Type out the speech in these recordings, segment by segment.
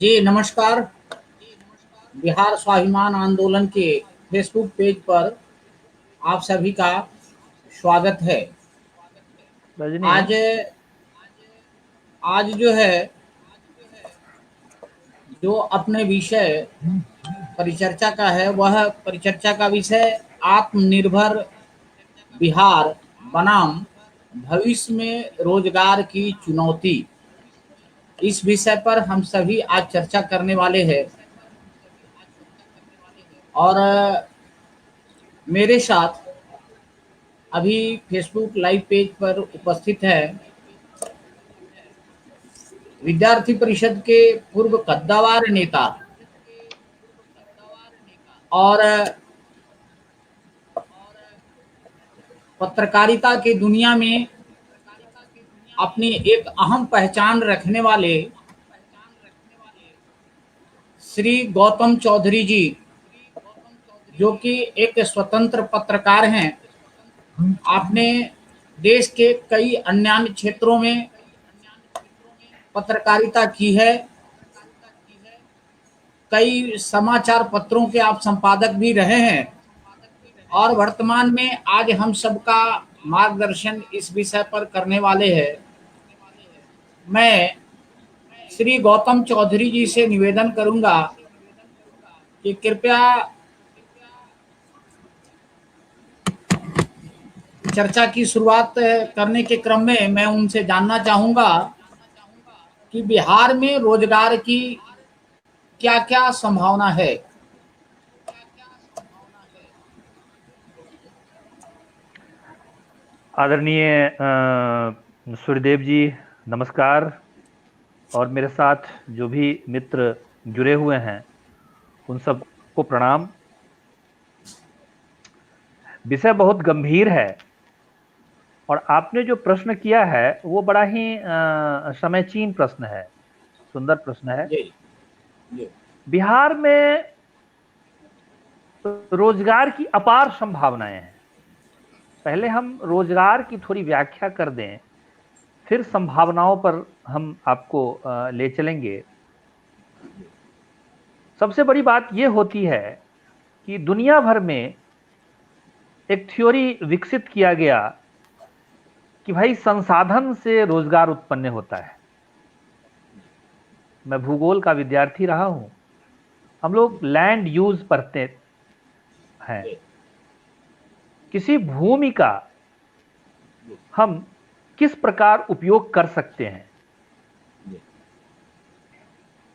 जी नमस्कार। बिहार स्वाभिमान आंदोलन के फेसबुक पेज पर आप सभी का स्वागत है। रजनी। आज आज जो है जो अपने विषय परिचर्चा का है वह परिचर्चा का विषय आत्मनिर्भर बिहार बनाम भविष्य में रोजगार की चुनौती। इस विषय पर हम सभी आज चर्चा करने वाले हैं और मेरे साथ अभी फेसबुक लाइव पेज पर उपस्थित है विद्यार्थी परिषद के पूर्व कद्दावर नेता और पत्रकारिता की दुनिया में अपनी एक अहम पहचान रखने वाले श्री गौतम चौधरी जी, जो कि एक स्वतंत्र पत्रकार हैं। आपने देश के कई अन्य क्षेत्रों में पत्रकारिता की है, कई समाचार पत्रों के आप संपादक भी रहे हैं और वर्तमान में आज हम सबका मार्गदर्शन इस विषय पर करने वाले हैं। मैं श्री गौतम चौधरी जी से निवेदन करूंगा कि कृपया चर्चा की शुरुआत करने के क्रम में मैं उनसे जानना चाहूंगा कि बिहार में रोजगार की क्या-क्या संभावना है। आदरणीय सूर्यदेव जी, नमस्कार। और मेरे साथ जो भी मित्र जुड़े हुए हैं उन सबको प्रणाम। विषय बहुत गंभीर है और आपने जो प्रश्न किया है वो बड़ा ही समयचीन प्रश्न है, सुंदर प्रश्न है। जी जी बिहार में रोजगार की अपार संभावनाएं हैं। पहले हम रोजगार की थोड़ी व्याख्या कर दें, फिर संभावनाओं पर हम आपको ले चलेंगे। सबसे बड़ी बात यह होती है कि दुनिया भर में एक थ्योरी विकसित किया गया कि भाई संसाधन से रोजगार उत्पन्न होता है। मैं भूगोल का विद्यार्थी रहा हूं। हम लोग लैंड यूज पढ़ते हैं। जी किसी भूमि का हम किस प्रकार उपयोग कर सकते हैं। जी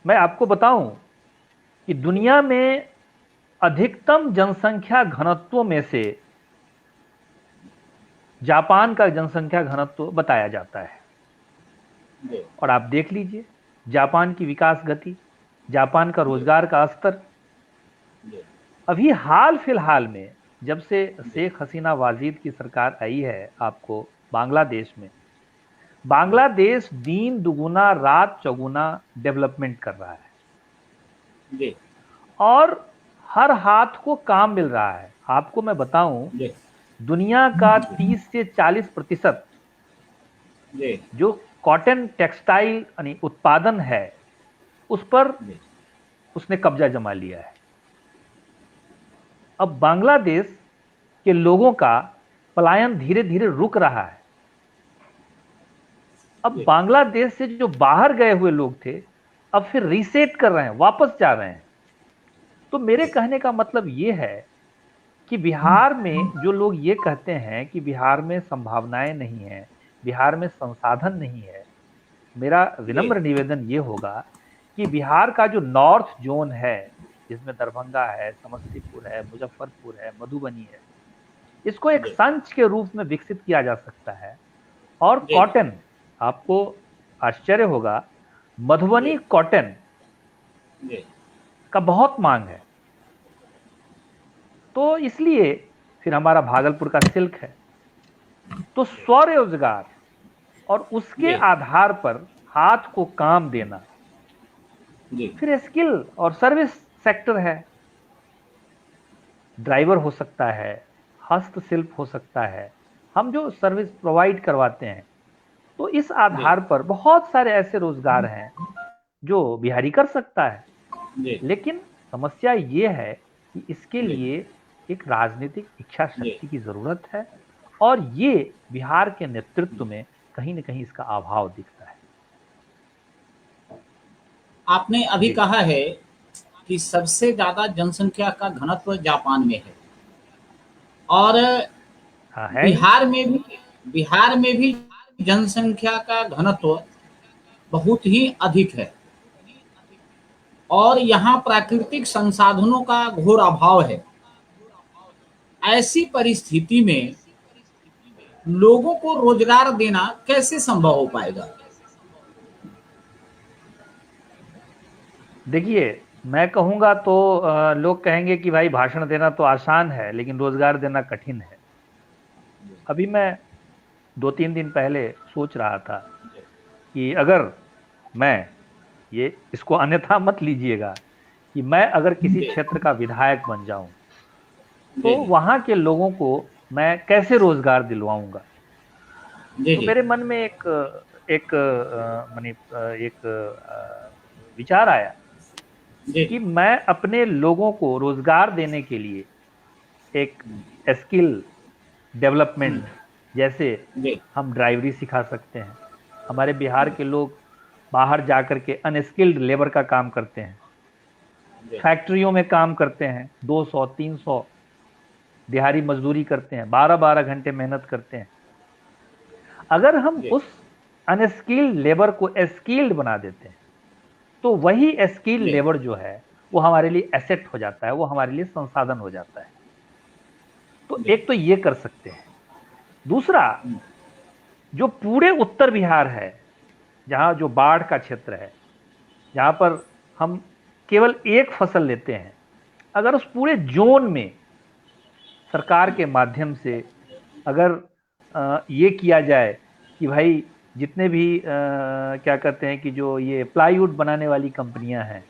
मैं आपको बताऊं कि दुनिया में अधिकतम जनसंख्या घनत्व में से जापान का जनसंख्या घनत्व बताया जाता है। जी और आप देख लीजिए जापान की विकास गति, जापान का जी रोजगार का स्तर। जी अभी हाल फिलहाल में जब से जी शेख हसीना वाजिद की सरकार आई है, आपको बांग्लादेश में, जी बांग्लादेश दिन दुगुना रात चौगुना डेवलपमेंट कर रहा है जी और हर हाथ को काम मिल रहा है। आपको मैं बताऊं, जी दुनिया का 30 से 40% जी जो कॉटन टेक्सटाइल यानी उत्पादन है उस पर जी उसने कब्जा जमा लिया है। अब बांग्लादेश के लोगों का पलायन धीरे धीरे रुक रहा है। अब जी बांग्लादेश से जो बाहर गए हुए लोग थे अब फिर रीसेट कर रहे हैं, वापस जा रहे हैं। तो मेरे कहने का मतलब यह है कि बिहार में जो लोग ये कहते हैं कि बिहार में संभावनाएं नहीं है, बिहार में संसाधन नहीं है, मेरा जी विनम्र निवेदन ये होगा कि बिहार का जो नॉर्थ जोन है, जिसमें दरभंगा है, समस्तीपुर है, मुजफ्फरपुर है, मधुबनी है, इसको एक जी संच के रूप में विकसित किया जा सकता है। और जी कॉटन, आपको आश्चर्य होगा, जी मधुबनी कॉटन जी का बहुत मांग है। तो इसलिए फिर हमारा भागलपुर का सिल्क है। तो स्वरोजगार और उसके जी आधार पर हाथ को काम देना, जी फिर स्किल और सर्विस सेक्टर है। ड्राइवर हो सकता है, हस्तशिल्प हो सकता है, हम जो सर्विस प्रोवाइड करवाते हैं। तो इस जी आधार पर बहुत सारे ऐसे रोजगार हैं जो बिहारी कर सकता है। जी लेकिन समस्या ये है कि इसके जी लिए एक राजनीतिक इच्छा जी शक्ति की जरूरत है, और ये बिहार के नेतृत्व में कहीं न कहीं इसका अभाव दिखता है। आपने अभी जी। कहा है कि सबसे ज्यादा जनसंख्या का घनत्व जापान में है, और हाँ, है ही। बिहार में भी बिहार में भी जनसंख्या का घनत्व बहुत ही अधिक है, और यहाँ प्राकृतिक संसाधनों का घोर अभाव है। ऐसी परिस्थिति में लोगों को रोजगार देना कैसे संभव हो पाएगा? देखिए, मैं कहूँगा तो लोग कहेंगे कि भाई भाषण देना तो आसान है, लेकिन रोज़गार देना कठिन है। अभी मैं 2-3 दिन पहले सोच रहा था कि अगर मैं, ये इसको अन्यथा मत लीजिएगा, कि मैं अगर किसी जी क्षेत्र का विधायक बन जाऊं, तो जी जी वहां के लोगों को मैं कैसे रोजगार दिलवाऊंगा। जी तो जी मेरे मन में एक एक एक विचार आया जी कि मैं अपने लोगों को रोजगार देने के लिए एक स्किल डेवलपमेंट, जैसे जी हम ड्राइवरी सिखा सकते हैं। हमारे बिहार के लोग बाहर जाकर के अनस्किल्ड लेबर का काम करते हैं, जी फैक्ट्रियों में काम करते हैं, 200-300 दिहाड़ी मजदूरी करते हैं, 12-12 घंटे मेहनत करते हैं। अगर हम जी उस अनस्किल्ड लेबर को स्किल्ड बना देते हैं, तो वही स्किल्ड जी लेबर जो है वो हमारे लिए एसेट हो जाता है, वो हमारे लिए संसाधन हो जाता है। तो जी एक तो ये कर सकते हैं। दूसरा, जो पूरे उत्तर बिहार है, जहां जो बाढ़ का क्षेत्र है, जहां पर हम केवल एक फसल लेते हैं, अगर उस पूरे जोन में सरकार के माध्यम से अगर ये किया जाए कि भाई जितने भी क्या कहते हैं कि जो ये प्लाईवुड बनाने वाली कंपनियां हैं,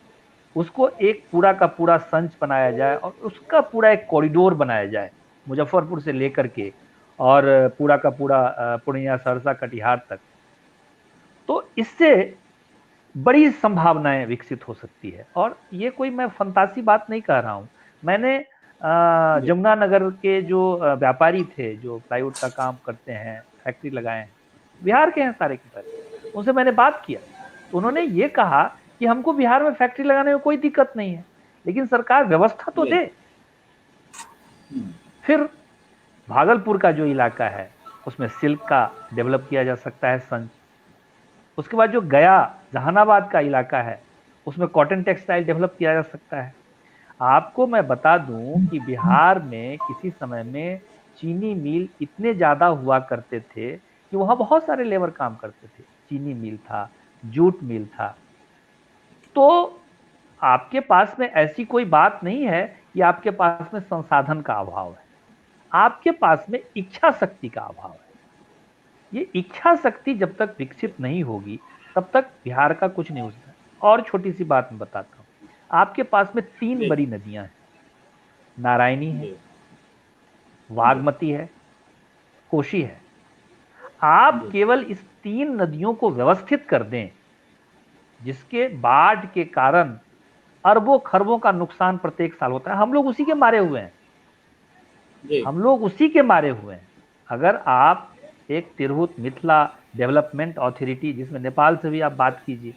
उसको एक पूरा का पूरा संच बनाया जाए और उसका पूरा एक कॉरिडोर बनाया जाए, मुजफ्फरपुर से लेकर के और पूरा का पूरा पूर्णिया, सहरसा, कटिहार तक। तो इससे बड़ी संभावनाएं विकसित हो सकती है। और ये कोई मैं फंतासी बात नहीं कह रहा हूं। मैंने जी जमुनानगर के जो व्यापारी थे, जो प्लाईवुड का काम करते हैं, फैक्ट्री लगाए हैं, बिहार के हैं सारे के सारे, उनसे मैंने बात किया, तो उन्होंने ये कहा कि हमको बिहार में फैक्ट्री लगाने में कोई दिक्कत नहीं है, लेकिन सरकार व्यवस्था तो जी दे। फिर भागलपुर का जो इलाका है, उसमें सिल्क का डेवलप किया जा सकता है संच। उसके बाद जो गया जहानाबाद का इलाका है, उसमें कॉटन टेक्सटाइल डेवलप किया जा सकता है। आपको मैं बता दूं कि बिहार में किसी समय में चीनी मिल इतने ज्यादा हुआ करते थे कि वहां बहुत सारे लेबर काम करते थे। चीनी मिल था, जूट मिल था। तो आपके पास में ऐसी कोई बात नहीं है कि आपके पास में संसाधन का अभाव है, आपके पास में इच्छा शक्ति का अभाव है। ये इच्छा शक्ति जब तक विकसित नहीं होगी, तब तक बिहार का कुछ नहीं हो सकता। और छोटी सी बात मैं बताता हूँ, आपके पास में 3 जी बड़ी नदियां हैं, नारायणी है, जी जी बागमती है, कोशी है। आप जी केवल इस 3 नदियों को व्यवस्थित कर दें, जिसके बाढ़ के कारण अरबों खरबों का नुकसान प्रत्येक साल होता है, हम लोग उसी के मारे हुए हैं, जी हम लोग उसी के मारे हुए हैं। अगर आप एक तिरहुत मिथिला डेवलपमेंट अथॉरिटी, जिसमें नेपाल से भी आप बात कीजिए,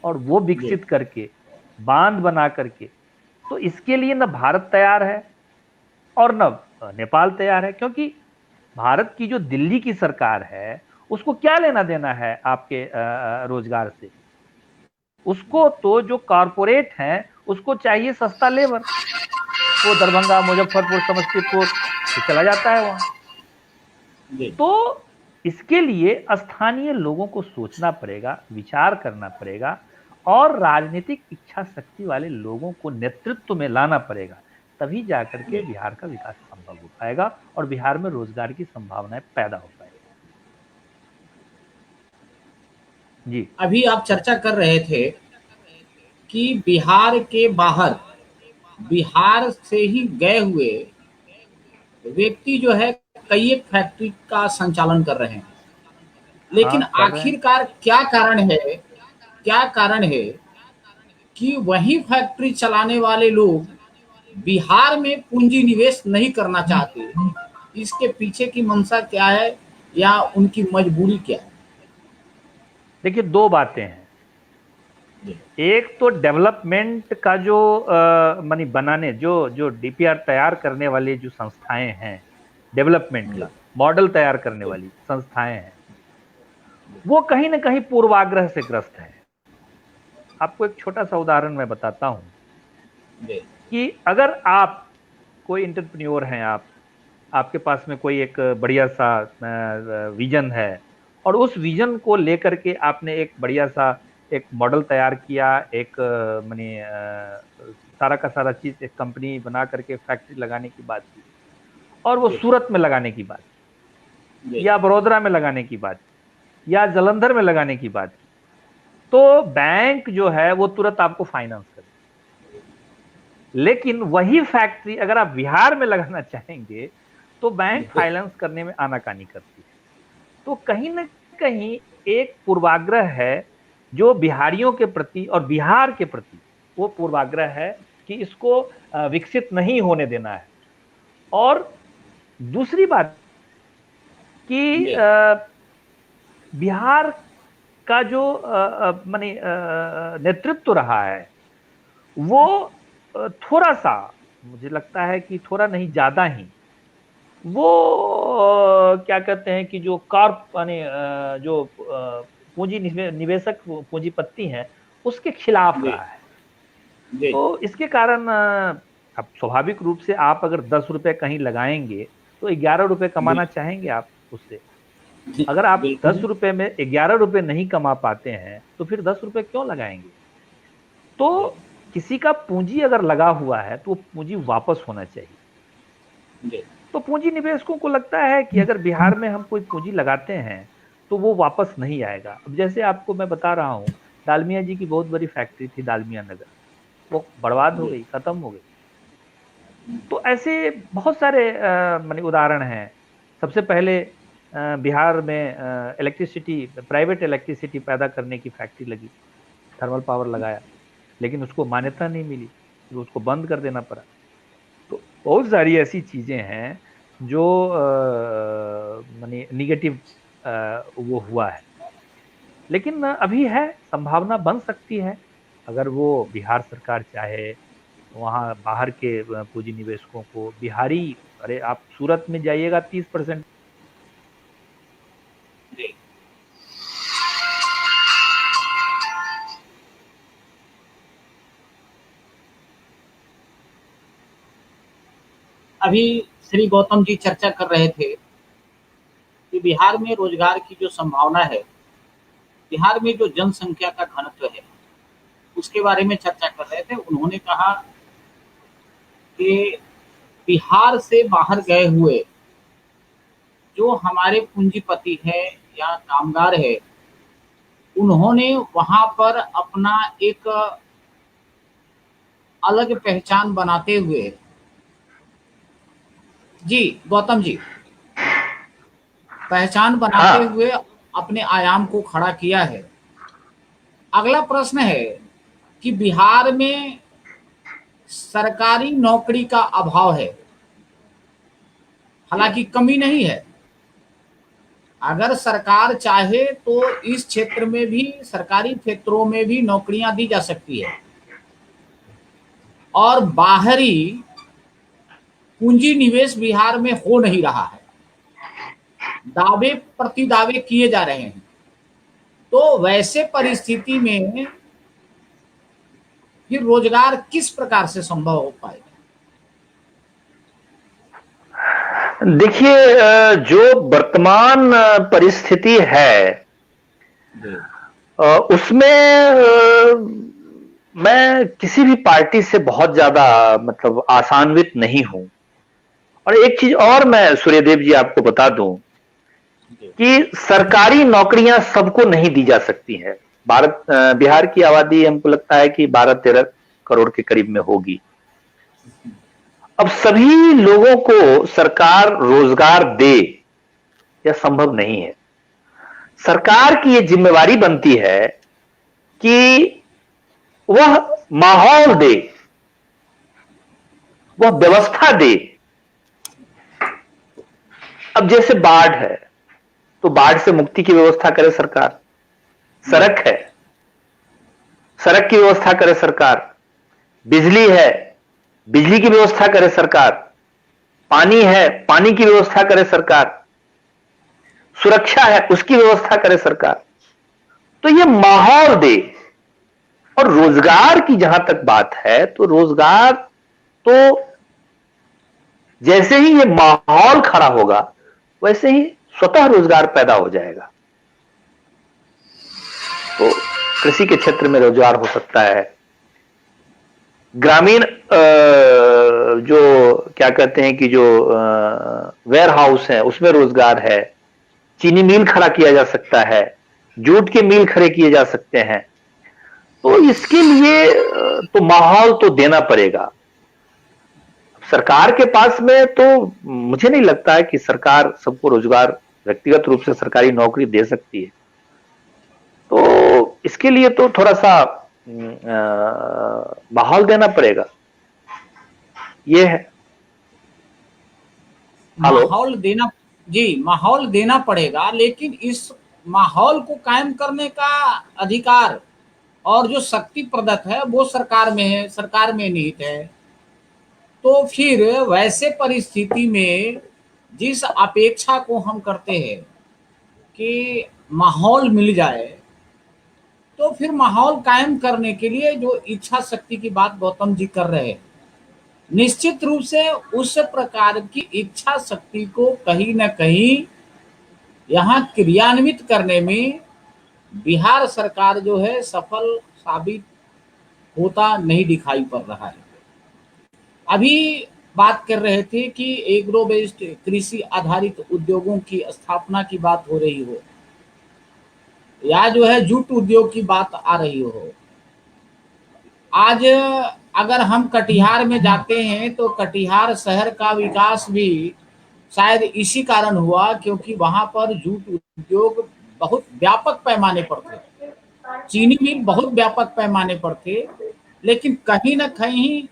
और वो जी विकसित करके बांध बना करके, तो इसके लिए न भारत तैयार है और न नेपाल तैयार है। क्योंकि भारत की जो दिल्ली की सरकार है, उसको क्या लेना देना है आपके रोजगार से। उसको तो जो कारपोरेट हैं, उसको चाहिए सस्ता लेबर। वो दरभंगा, मुजफ्फरपुर, समस्तीपुर से चला जाता है वहां। जी तो इसके लिए स्थानीय लोगों को सोचना पड़ेगा, विचार करना पड़ेगा, और राजनीतिक इच्छा शक्ति वाले लोगों को नेतृत्व में लाना पड़ेगा। तभी जाकर के जी बिहार का विकास संभव हो पाएगा और बिहार में रोजगार की संभावनाएं पैदा हो पाएगी। जी। अभी आप चर्चा कर रहे थे कि बिहार के बाहर, बिहार से ही गए हुए व्यक्ति जो है कई एक फैक्ट्री का संचालन कर रहे हैं, हाँ, लेकिन कर रहे हैं। आखिरकार क्या कारण है, क्या कारण है कि वही फैक्ट्री चलाने वाले लोग बिहार में पूंजी निवेश नहीं करना चाहते। इसके पीछे की मंशा क्या है या उनकी मजबूरी क्या है? देखिए, दो बातें हैं। जी, एक तो डेवलपमेंट का जो मानी बनाने, जो जो डीपीआर तैयार करने वाली जो संस्थाएं हैं, डेवलपमेंट जी, का मॉडल तैयार करने जी, वाली संस्थाएं हैं, वो कहीं ना कहीं पूर्वाग्रह से ग्रस्त है। आपको एक छोटा सा उदाहरण मैं बताता हूं जी, कि अगर आप कोई इंटरप्रेन्योर हैं, आप आपके पास में कोई एक बढ़िया सा विजन है, और उस विजन को लेकर के आपने एक बढ़िया सा एक मॉडल तैयार किया, एक माने सारा का सारा चीज एक कंपनी बना करके फैक्ट्री लगाने की बात की, और वो जी, सूरत में लगाने की बात की, जी, या बड़ोदरा में लगाने की बात की, या जलंधर में लगाने की बात की, तो बैंक जो है वो तुरंत आपको फाइनेंस करे। लेकिन वही फैक्ट्री अगर आप बिहार में लगाना चाहेंगे तो बैंक जी, फाइनेंस करने में आनाकानी करती है। तो कहीं ना कहीं एक पूर्वाग्रह है जो बिहारियों के प्रति और बिहार के प्रति, वो पूर्वाग्रह है कि इसको विकसित नहीं होने देना है। और दूसरी बात कि जी, बिहार का जो माने नेतृत्व रहा है, वो थोड़ा सा, मुझे लगता है कि थोड़ा नहीं ज्यादा ही, वो क्या कहते हैं कि जो कार्प यानी जो पूंजी निवेशक पूंजीपति हैं, उसके खिलाफ जी, रहा है। जी, तो इसके कारण अब स्वाभाविक रूप से आप अगर 10 रुपए कहीं लगाएंगे तो 11 रुपए कमाना चाहेंगे आप उससे। जी, अगर आप दस बिल्कुल। रुपए में 11 रुपए नहीं कमा पाते हैं तो फिर 10 रुपए क्यों लगाएंगे? तो जी, किसी का पूंजी अगर लगा हुआ है तो वो पूंजी वापस होना चाहिए। जी, तो पूंजी निवेशकों को लगता है कि अगर बिहार में हम कोई पूंजी लगाते हैं तो वो वापस नहीं आएगा। अब जैसे आपको मैं बता रहा हूँ, डालमिया जी की बहुत बड़ी फैक्ट्री थी डालमिया नगर, वो बर्बाद हो जी, गई, खत्म हो गई। तो ऐसे बहुत सारे माने उदाहरण हैं। सबसे पहले बिहार में इलेक्ट्रिसिटी, प्राइवेट इलेक्ट्रिसिटी पैदा करने की फैक्ट्री लगी, थर्मल पावर लगाया, लेकिन उसको मान्यता नहीं मिली, फिर उसको बंद कर देना पड़ा। तो बहुत सारी ऐसी चीजें हैं जो माने निगेटिव वो हुआ है। लेकिन अभी है, संभावना बन सकती है, अगर वो बिहार सरकार चाहे, वहाँ बाहर के पूंजी निवेशकों को बिहारी, अरे आप सूरत में जाइएगा 30%। जी। अभी श्री गौतम जी चर्चा कर रहे थे कि बिहार में रोजगार की जो संभावना है, बिहार में जो जनसंख्या का घनत्व है, उसके बारे में चर्चा कर रहे थे। उन्होंने कहा कि बिहार से बाहर गए हुए जो हमारे पूंजीपति है या कामगार है, उन्होंने वहां पर अपना एक अलग पहचान बनाते हुए, जी गौतम जी, पहचान बनाते हाँ। हुए अपने आयाम को खड़ा किया है। अगला प्रश्न है कि बिहार में सरकारी नौकरी का अभाव है, हालांकि कमी नहीं है। अगर सरकार चाहे तो इस क्षेत्र में भी, सरकारी क्षेत्रों में भी नौकरियां दी जा सकती है, और बाहरी पूंजी निवेश बिहार में हो नहीं रहा है, दावे प्रति दावे किए जा रहे हैं। तो वैसे परिस्थिति में फिर रोजगार किस प्रकार से संभव हो पाएगा? देखिए, जो वर्तमान परिस्थिति है, जी, उसमें मैं किसी भी पार्टी से बहुत ज्यादा मतलब आशान्वित नहीं हूं। और एक चीज और मैं सूर्यदेव जी आपको बता दूं जी, कि सरकारी नौकरियां सबको नहीं दी जा सकती है। बिहार की आबादी हमको लगता है कि 12-13 करोड़ के करीब में होगी। अब सभी लोगों को सरकार रोजगार दे, यह संभव नहीं है। सरकार की यह जिम्मेवारी बनती है कि वह माहौल दे, वह व्यवस्था दे। अब जैसे बाढ़ है तो बाढ़ से मुक्ति की व्यवस्था करे सरकार, सड़क है, सड़क की व्यवस्था करे सरकार, बिजली है, बिजली की व्यवस्था करे सरकार, पानी है, पानी की व्यवस्था करे सरकार, सुरक्षा है, उसकी व्यवस्था करे सरकार। तो ये माहौल दे। और रोजगार की जहां तक बात है तो रोजगार तो जैसे ही ये माहौल खड़ा होगा वैसे ही स्वतः रोजगार पैदा हो जाएगा। तो कृषि के क्षेत्र में रोजगार हो सकता है, ग्रामीण जो क्या कहते हैं कि जो वेयर हाउस है उसमें रोजगार है, चीनी मिल खड़ा किया जा सकता है, जूट के मिल खड़े किए जा सकते हैं। तो इसके लिए तो माहौल तो देना पड़ेगा। सरकार के पास में तो मुझे नहीं लगता है कि सरकार सबको रोजगार व्यक्तिगत रूप से सरकारी नौकरी दे सकती है। तो इसके लिए तो थोड़ा सा माहौल देना पड़ेगा। ये है। माहौल देना, जी माहौल देना पड़ेगा, लेकिन इस माहौल को कायम करने का अधिकार और जो शक्ति प्रदत्त है वो सरकार में है, सरकार में निहित है। तो फिर वैसे परिस्थिति में जिस अपेक्षा को हम करते हैं कि माहौल मिल जाए, तो फिर माहौल कायम करने के लिए जो इच्छा शक्ति की बात गौतम जी कर रहे हैं, निश्चित रूप से उस प्रकार की इच्छा शक्ति को कहीं न कहीं यहाँ क्रियान्वित करने में बिहार सरकार जो है सफल साबित होता नहीं दिखाई पड़ रहा है। अभी बात कर रहे थे कि एग्रो बेस्ड कृषि आधारित उद्योगों की स्थापना की बात हो रही हो, या जो है जूट उद्योग की बात आ रही हो। आज अगर हम कटिहार में जाते हैं तो कटिहार शहर का विकास भी शायद इसी कारण हुआ क्योंकि वहां पर जूट उद्योग बहुत व्यापक पैमाने पर थे, चीनी मिल बहुत व्यापक पैमाने पर थे, लेकिन कहीं न कहीं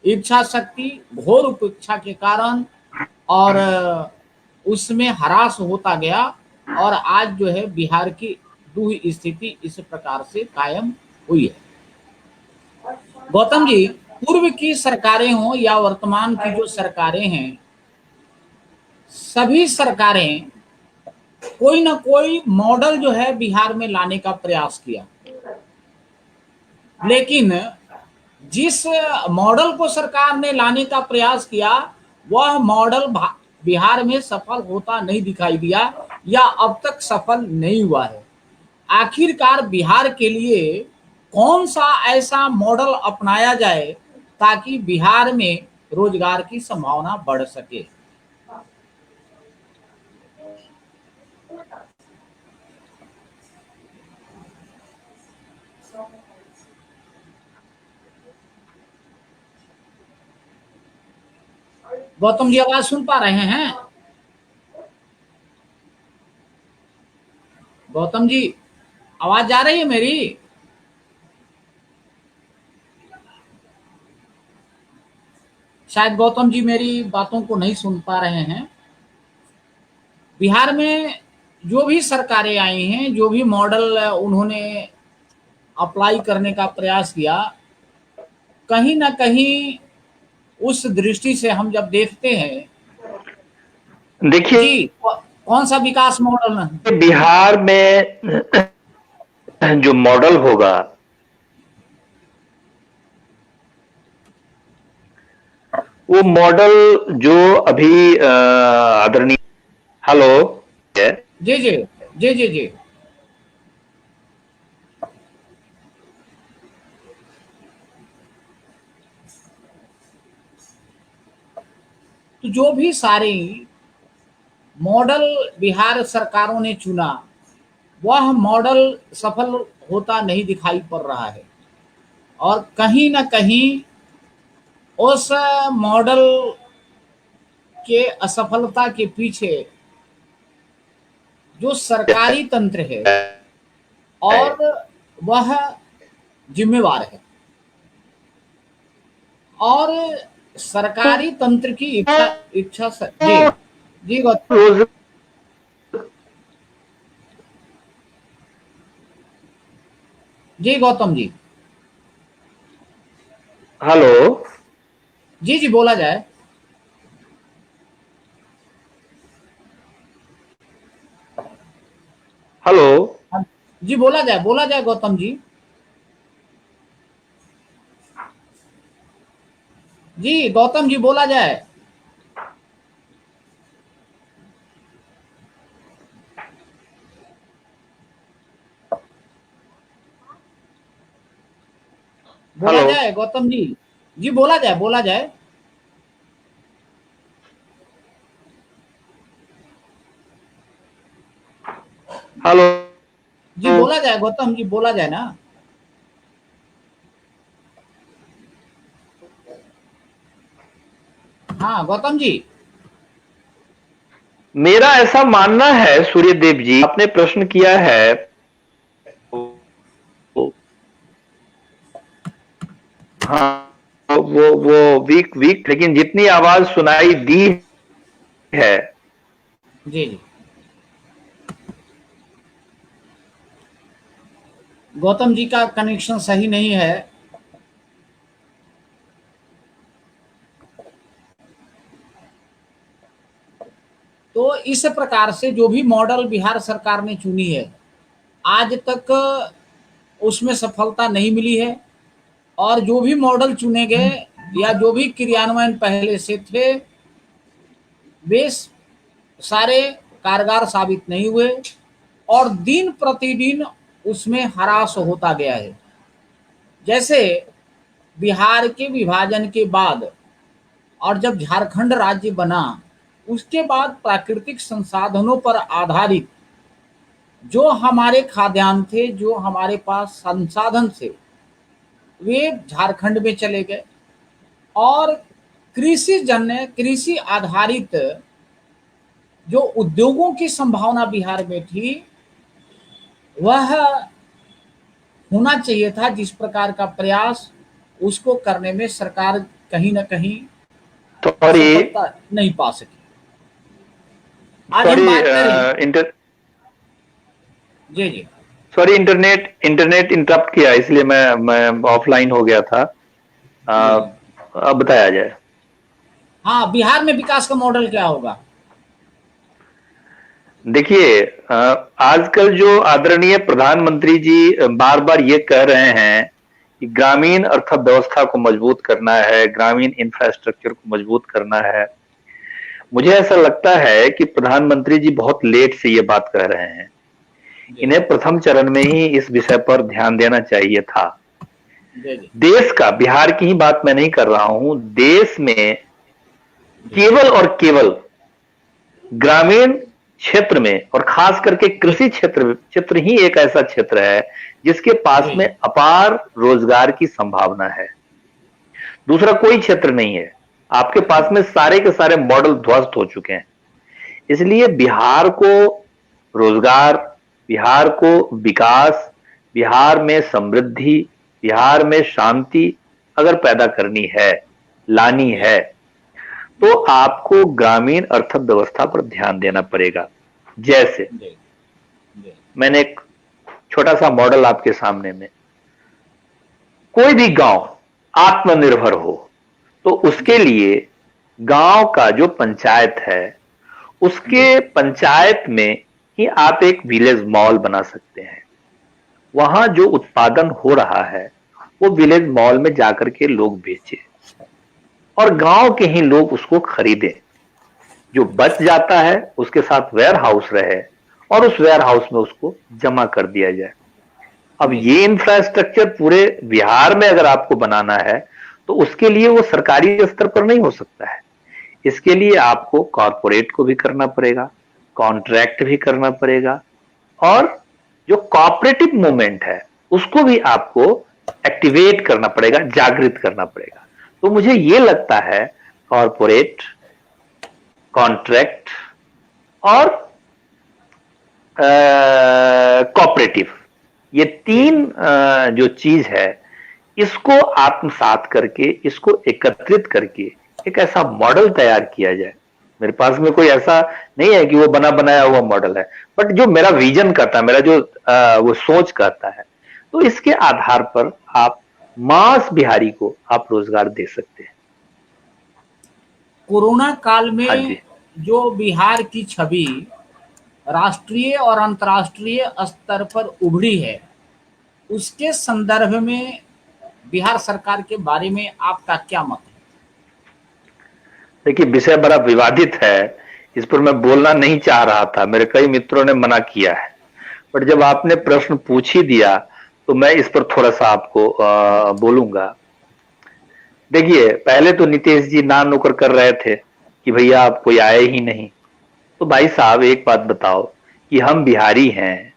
इच्छा शक्ति, घोर उपेक्षा के कारण और उसमें ह्रास होता गया और आज जो है बिहार की दूह स्थिति इस प्रकार से कायम हुई है। गौतम जी, पूर्व की सरकारें हों या वर्तमान की जो सरकारें हैं, सभी सरकारें कोई ना कोई मॉडल जो है बिहार में लाने का प्रयास किया, लेकिन जिस मॉडल को सरकार ने लाने का प्रयास किया वह मॉडल बिहार में सफल होता नहीं दिखाई दिया या अब तक सफल नहीं हुआ है। आखिरकार बिहार के लिए कौन सा ऐसा मॉडल अपनाया जाए ताकि बिहार में रोजगार की संभावना बढ़ सके? गौतम जी आवाज सुन पा रहे हैं? गौतम जी आवाज जा रही है मेरी? शायद गौतम जी मेरी बातों को नहीं सुन पा रहे हैं। बिहार में जो भी सरकारें आई हैं, जो भी मॉडल उन्होंने अप्लाई करने का प्रयास किया, कहीं ना कहीं उस दृष्टि से हम जब देखते हैं, देखिए जी कौन सा विकास मॉडल है? बिहार में जो मॉडल होगा वो मॉडल जो अभी आदरणीय, हेलो, जी जी जी जी जी, तो जो भी सारे मॉडल बिहार सरकारों ने चुना वह मॉडल सफल होता नहीं दिखाई पड़ रहा है और कहीं ना कहीं उस मॉडल के असफलता के पीछे जो सरकारी तंत्र है और वह जिम्मेवार है। और सरकारी तंत्र की इच्छा इच्छा जी जी रोज गौतम जी। हेलो। जी जी बोला जाए। हेलो। हाँ, जी बोला जाए गौतम जी। जी गौतम जी बोला जाए। बोला हेलो। जाए गौतम जी। जी बोला जाए, बोला जाए। हेलो। जी बोला जाए गौतम जी, बोला जाए ना। हाँ गौतम जी। मेरा ऐसा मानना है सूर्यदेव जी, आपने प्रश्न किया है हाँ, वो वीक वीक लेकिन जितनी आवाज सुनाई दी है। जी जी गौतम जी का कनेक्शन सही नहीं है। तो इस प्रकार से जो भी मॉडल बिहार सरकार ने चुनी है, आज तक उसमें सफलता नहीं मिली है। और जो भी मॉडल चुने गए या जो भी क्रियान्वयन पहले से थे, वे सारे कारगर साबित नहीं हुए और दिन प्रतिदिन उसमें ह्रास होता गया है। जैसे बिहार के विभाजन के बाद और जब झारखंड राज्य बना, उसके बाद प्राकृतिक संसाधनों पर आधारित जो हमारे खाद्यान्न थे, जो हमारे पास संसाधन थे, वे झारखंड में चले गए। और कृषि जन्य, कृषि आधारित जो उद्योगों की संभावना बिहार में थी, वह होना चाहिए था। जिस प्रकार का प्रयास, उसको करने में सरकार कहीं न कहीं सॉरी। सफलता नहीं पा सकी। आज हम सॉरी। बात करें। इंटर जी जी सॉरी, इंटरनेट इंटरनेट इंटरप्ट किया, इसलिए मैं ऑफलाइन हो गया था। जी अ, जी अब बताया जाए। हाँ, बिहार में विकास का मॉडल क्या होगा? देखिए, आजकल जो आदरणीय प्रधानमंत्री जी बार बार ये कह रहे हैं कि ग्रामीण अर्थव्यवस्था को मजबूत करना है, ग्रामीण इंफ्रास्ट्रक्चर को मजबूत करना है। मुझे ऐसा लगता है कि प्रधानमंत्री जी बहुत लेट से ये बात कह रहे हैं। जी इन्हें प्रथम चरण में ही इस विषय पर ध्यान देना चाहिए था। जी जी देश का, बिहार की ही बात मैं नहीं कर रहा हूं, देश में जी केवल और केवल ग्रामीण क्षेत्र में और खास करके जी कृषि क्षेत्र क्षेत्र ही एक ऐसा क्षेत्र है जिसके पास जी में जी अपार रोजगार की संभावना है। दूसरा कोई क्षेत्र नहीं है। आपके पास में सारे के सारे मॉडल ध्वस्त हो चुके हैं। इसलिए बिहार को रोजगार, बिहार को विकास, बिहार में समृद्धि, बिहार में शांति अगर पैदा करनी है, लानी जी है, तो आपको ग्रामीण अर्थव्यवस्था पर ध्यान देना पड़ेगा। जैसे जी जी मैंने एक छोटा सा मॉडल आपके सामने में, कोई भी गांव आत्मनिर्भर हो तो उसके जी लिए गांव का जो पंचायत है, जी उसके पंचायत में ही आप एक विलेज मॉल बना सकते हैं। वहां जो उत्पादन हो रहा है वो विलेज मॉल में जाकर के लोग बेचे और गांव के ही लोग उसको खरीदें। जो बच जाता है उसके साथ वेयर हाउस रहे और उस वेयर हाउस में उसको जमा कर दिया जाए। अब जी ये इंफ्रास्ट्रक्चर पूरे बिहार में अगर आपको बनाना है तो उसके लिए वो सरकारी स्तर पर नहीं हो सकता है। इसके लिए आपको कॉरपोरेट को भी करना पड़ेगा, कॉन्ट्रैक्ट भी करना पड़ेगा और जो कोऑपरेटिव मूवमेंट है उसको भी आपको एक्टिवेट करना पड़ेगा, जागृत करना पड़ेगा। तो मुझे ये लगता है कॉरपोरेट, कॉन्ट्रैक्ट और कोऑपरेटिव, ये जी तीन जो चीज है, इसको आत्मसात करके, इसको एकत्रित करके एक ऐसा मॉडल तैयार किया जाए। मेरे पास में कोई ऐसा नहीं है कि वो बना बनाया हुआ मॉडल है, बट जो मेरा विजन कहता है, मेरा जो वो सोच कहता है, तो इसके आधार पर आप मास बिहारी को आप रोजगार दे सकते हैं। कोरोना काल हाँ में जी। जो बिहार की छवि राष्ट्रीय और अंतर्राष्ट्रीय स्तर पर उभरी है, उसके संदर्भ में बिहार सरकार के बारे में आपका क्या मत है? देखिए, विषय बड़ा विवादित है, इस पर मैं बोलना नहीं चाह रहा था, मेरे कई मित्रों ने मना किया है, बट जब आपने प्रश्न पूछ ही दिया तो मैं इस पर थोड़ा सा आपको बोलूंगा। देखिए, पहले तो नीतीश जी ना नुकर कर रहे थे कि भैया आप कोई आए ही नहीं। तो भाई साहब एक बात बताओ कि हम बिहारी हैं,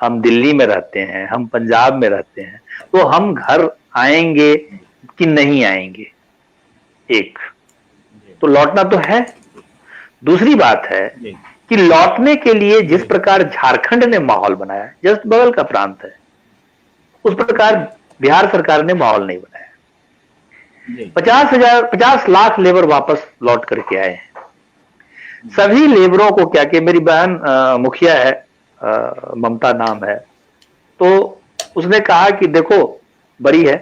हम दिल्ली में रहते हैं, हम पंजाब में रहते हैं, तो हम घर आएंगे कि नहीं आएंगे? एक तो लौटना तो है। दूसरी बात है जी, कि लौटने के लिए जिस जी, प्रकार झारखंड ने माहौल बनाया, जस्ट बगल का प्रांत है, उस प्रकार बिहार सरकार ने माहौल नहीं बनाया। जी, 50 लाख लेबर वापस लौट करके आए हैं। सभी लेबरों को क्या कि मेरी बहन मुखिया है, ममता नाम है, तो उसने कहा कि देखो, बड़ी है,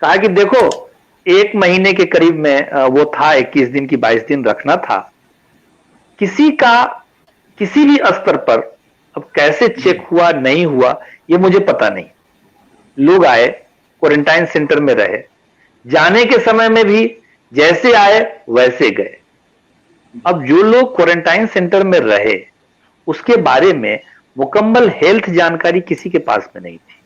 कहा कि देखो, 1 महीने के करीब में वो था, 21 दिन की 22 दिन रखना था। किसी का किसी भी स्तर पर अब कैसे जी, चेक हुआ नहीं हुआ ये मुझे पता नहीं। लोग आए, क्वारंटाइन सेंटर में रहे, जाने के समय में भी जैसे आए वैसे गए। अब जो लोग क्वारंटाइन सेंटर में रहे, उसके बारे में मुकम्मल हेल्थ जानकारी किसी के पास में नहीं थी।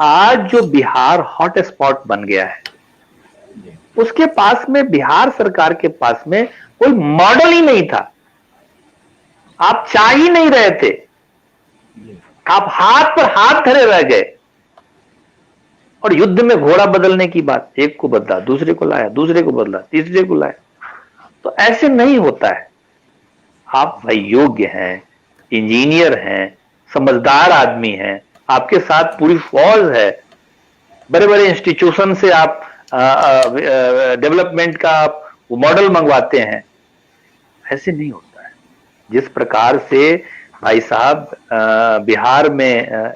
आज जो बिहार हॉट स्पॉट बन गया है, जी, उसके पास में, बिहार सरकार के पास में कोई मॉडल ही नहीं था। आप चाह ही नहीं रहे थे, जी, आप हाथ पर हाथ धरे रह गए। और युद्ध में घोड़ा बदलने की बात, एक को बदला, दूसरे को लाया, दूसरे को बदला, तीसरे को लाया, तो ऐसे नहीं होता है। आप भाई योग्य हैं, इंजीनियर हैं, समझदार आदमी हैं, आपके साथ पूरी फौज है, बड़े बड़े इंस्टीट्यूशन से आप डेवलपमेंट का आप मॉडल मंगवाते हैं। ऐसे नहीं होता है। जिस प्रकार से भाई साहब बिहार में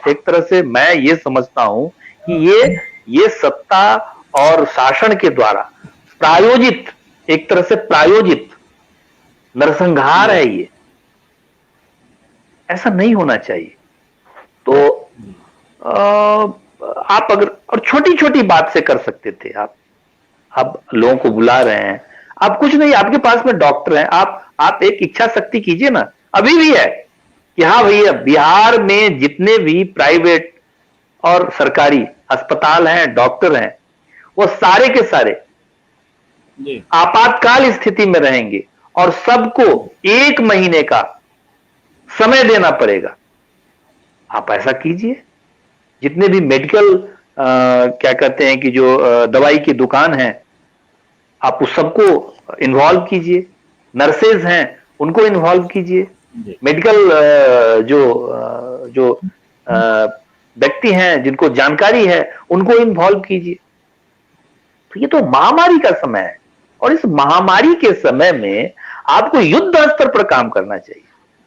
एक तरह से मैं ये समझता हूं कि ये सत्ता और शासन के द्वारा प्रायोजित, एक तरह से प्रायोजित नरसंहार जी, है ये। ऐसा नहीं होना चाहिए। तो जी, आप अगर, और छोटी छोटी बात से कर सकते थे आप लोगों को बुला रहे हैं, आप कुछ नहीं, आपके पास में डॉक्टर हैं, आप एक इच्छा शक्ति कीजिए ना, अभी भी है कि हाँ भैया, बिहार में जितने भी प्राइवेट और सरकारी अस्पताल हैं, डॉक्टर हैं, वो सारे के सारे जी, आपातकाल स्थिति में रहेंगे और सबको 1 महीने का समय देना पड़ेगा। आप ऐसा कीजिए। जितने भी मेडिकल क्या कहते हैं कि जो दवाई की दुकान है, आप उस सबको इन्वॉल्व कीजिए। नर्सेज हैं, उनको इन्वॉल्व कीजिए। जी, मेडिकल जो व्यक्ति हैं जिनको जानकारी है, उनको इन्वॉल्व कीजिए। तो ये तो महामारी का समय है, और इस महामारी के समय में आपको युद्ध स्तर पर काम करना चाहिए।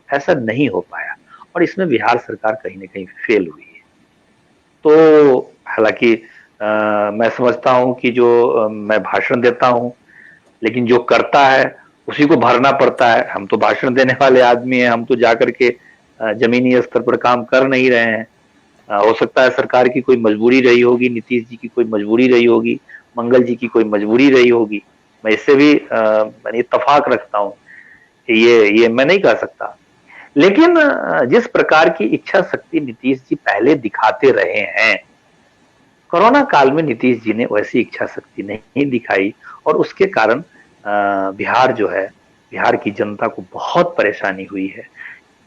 ऐसा नहीं हो पाया, और इसमें बिहार सरकार कहीं ना कहीं फेल हुई है। तो हालांकि मैं समझता हूं कि जो मैं भाषण देता हूं, लेकिन जो करता है उसी को भरना पड़ता है। हम तो भाषण देने वाले आदमी हैं, हम तो जाकर के जमीनी स्तर पर काम कर नहीं रहे हैं। हो सकता है सरकार की कोई मजबूरी रही होगी, नीतीश जी की कोई मजबूरी रही होगी, मंगल जी की कोई मजबूरी रही होगी। मैं इससे भी मैंने इत्तेफाक रखता हूँ, ये मैं नहीं कह सकता। लेकिन जिस प्रकार की इच्छा शक्ति नीतीश जी पहले दिखाते रहे हैं, कोरोना काल में नीतीश जी ने वैसी इच्छा शक्ति नहीं दिखाई, और उसके कारण बिहार जो है, बिहार की जनता को बहुत परेशानी हुई है।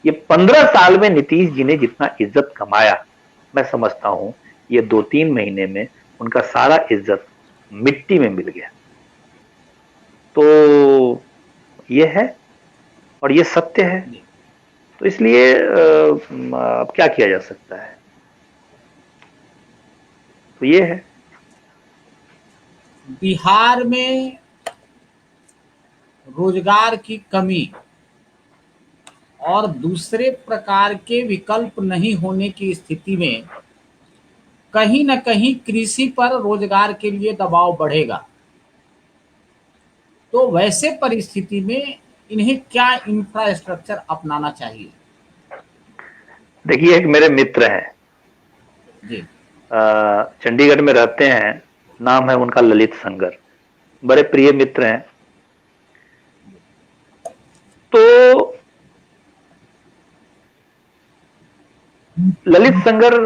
ये 15 साल में नीतीश जी ने जितना इज्जत कमाया, मैं समझता हूं ये 2-3 महीने में उनका सारा इज्जत मिट्टी में मिल गया। तो ये है, और ये सत्य है। जी। तो इसलिए अब क्या किया जा सकता है, तो ये है। बिहार में रोजगार की कमी और दूसरे प्रकार के विकल्प नहीं होने की स्थिति में कहीं न कहीं कृषि पर रोजगार के लिए दबाव बढ़ेगा। तो वैसे परिस्थिति में इन्हें क्या इंफ्रास्ट्रक्चर अपनाना चाहिए? देखिए, एक मेरे मित्र हैं, जी। चंडीगढ़ में रहते हैं, नाम है उनका ललित संगर, बड़े प्रिय मित्र हैं। तो ललित संगर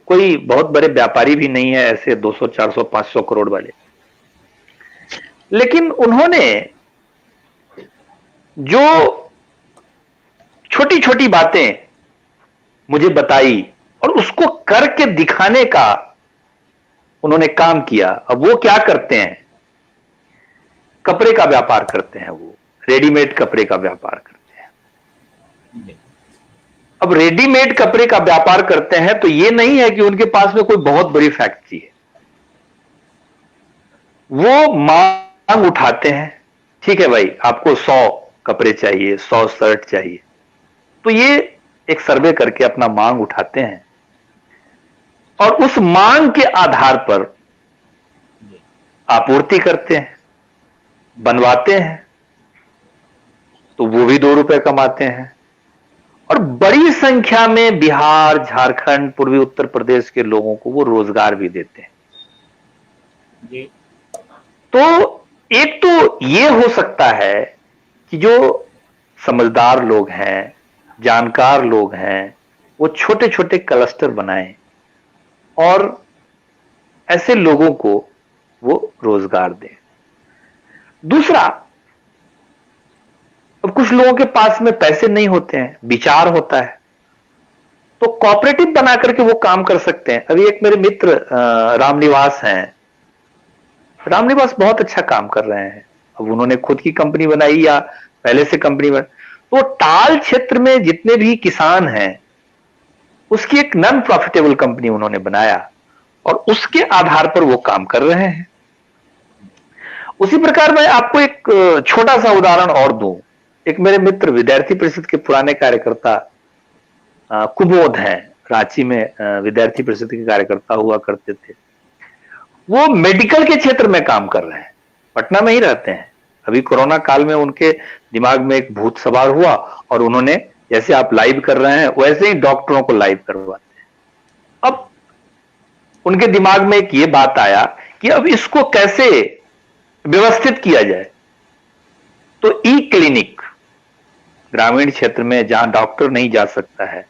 कोई बहुत बड़े व्यापारी भी नहीं है, ऐसे 200, 400, 500 करोड़ वाले, लेकिन उन्होंने जो छोटी छोटी बातें मुझे बताई और उसको करके दिखाने का उन्होंने काम किया। अब वो क्या करते हैं, कपड़े का व्यापार करते हैं, वो रेडीमेड कपड़े का व्यापार करते हैं। अब रेडीमेड कपड़े का व्यापार करते हैं तो ये नहीं है कि उनके पास में कोई बहुत बड़ी फैक्ट्री है। वो मांग उठाते हैं, ठीक है भाई, आपको 100 कपड़े चाहिए, 100 शर्ट चाहिए, तो ये एक सर्वे करके अपना मांग उठाते हैं और उस मांग के आधार पर आपूर्ति करते हैं, बनवाते हैं, तो वो भी 2 रुपए कमाते हैं। और बड़ी संख्या में बिहार, झारखंड, पूर्वी उत्तर प्रदेश के लोगों को वो रोजगार भी देते हैं। जी। तो एक तो ये हो सकता है कि जो समझदार लोग हैं, जानकार लोग हैं, वो छोटे छोटे क्लस्टर बनाएं और ऐसे लोगों को वो रोजगार दें। दूसरा, अब कुछ लोगों के पास में पैसे नहीं होते हैं, विचार होता है, तो कोऑपरेटिव बना करके वो काम कर सकते हैं। अभी एक मेरे मित्र रामनिवास हैं, रामनिवास बहुत अच्छा काम कर रहे हैं। अब उन्होंने खुद की कंपनी बनाई या पहले से कंपनी बना, तो टाल क्षेत्र में जितने भी किसान हैं उसकी एक नॉन प्रॉफिटेबल कंपनी उन्होंने बनाया और उसके आधार पर वो काम कर रहे हैं। उसी प्रकार मैं आपको एक छोटा सा उदाहरण और दूं। एक मेरे मित्र विद्यार्थी परिषद के पुराने कार्यकर्ता कुबोध हैं, रांची में विद्यार्थी परिषद के कार्यकर्ता हुआ करते थे। वो मेडिकल के क्षेत्र में काम कर रहे हैं, पटना में ही रहते हैं। अभी कोरोना काल में उनके दिमाग में एक भूत सवार हुआ और उन्होंने, जैसे आप लाइव कर रहे हैं वैसे ही डॉक्टरों को लाइव करवाते हैं। अब उनके दिमाग में एक ये बात आया कि अब इसको कैसे व्यवस्थित किया जाए। तो ई क्लिनिक, ग्रामीण क्षेत्र में जहां डॉक्टर नहीं जा सकता है,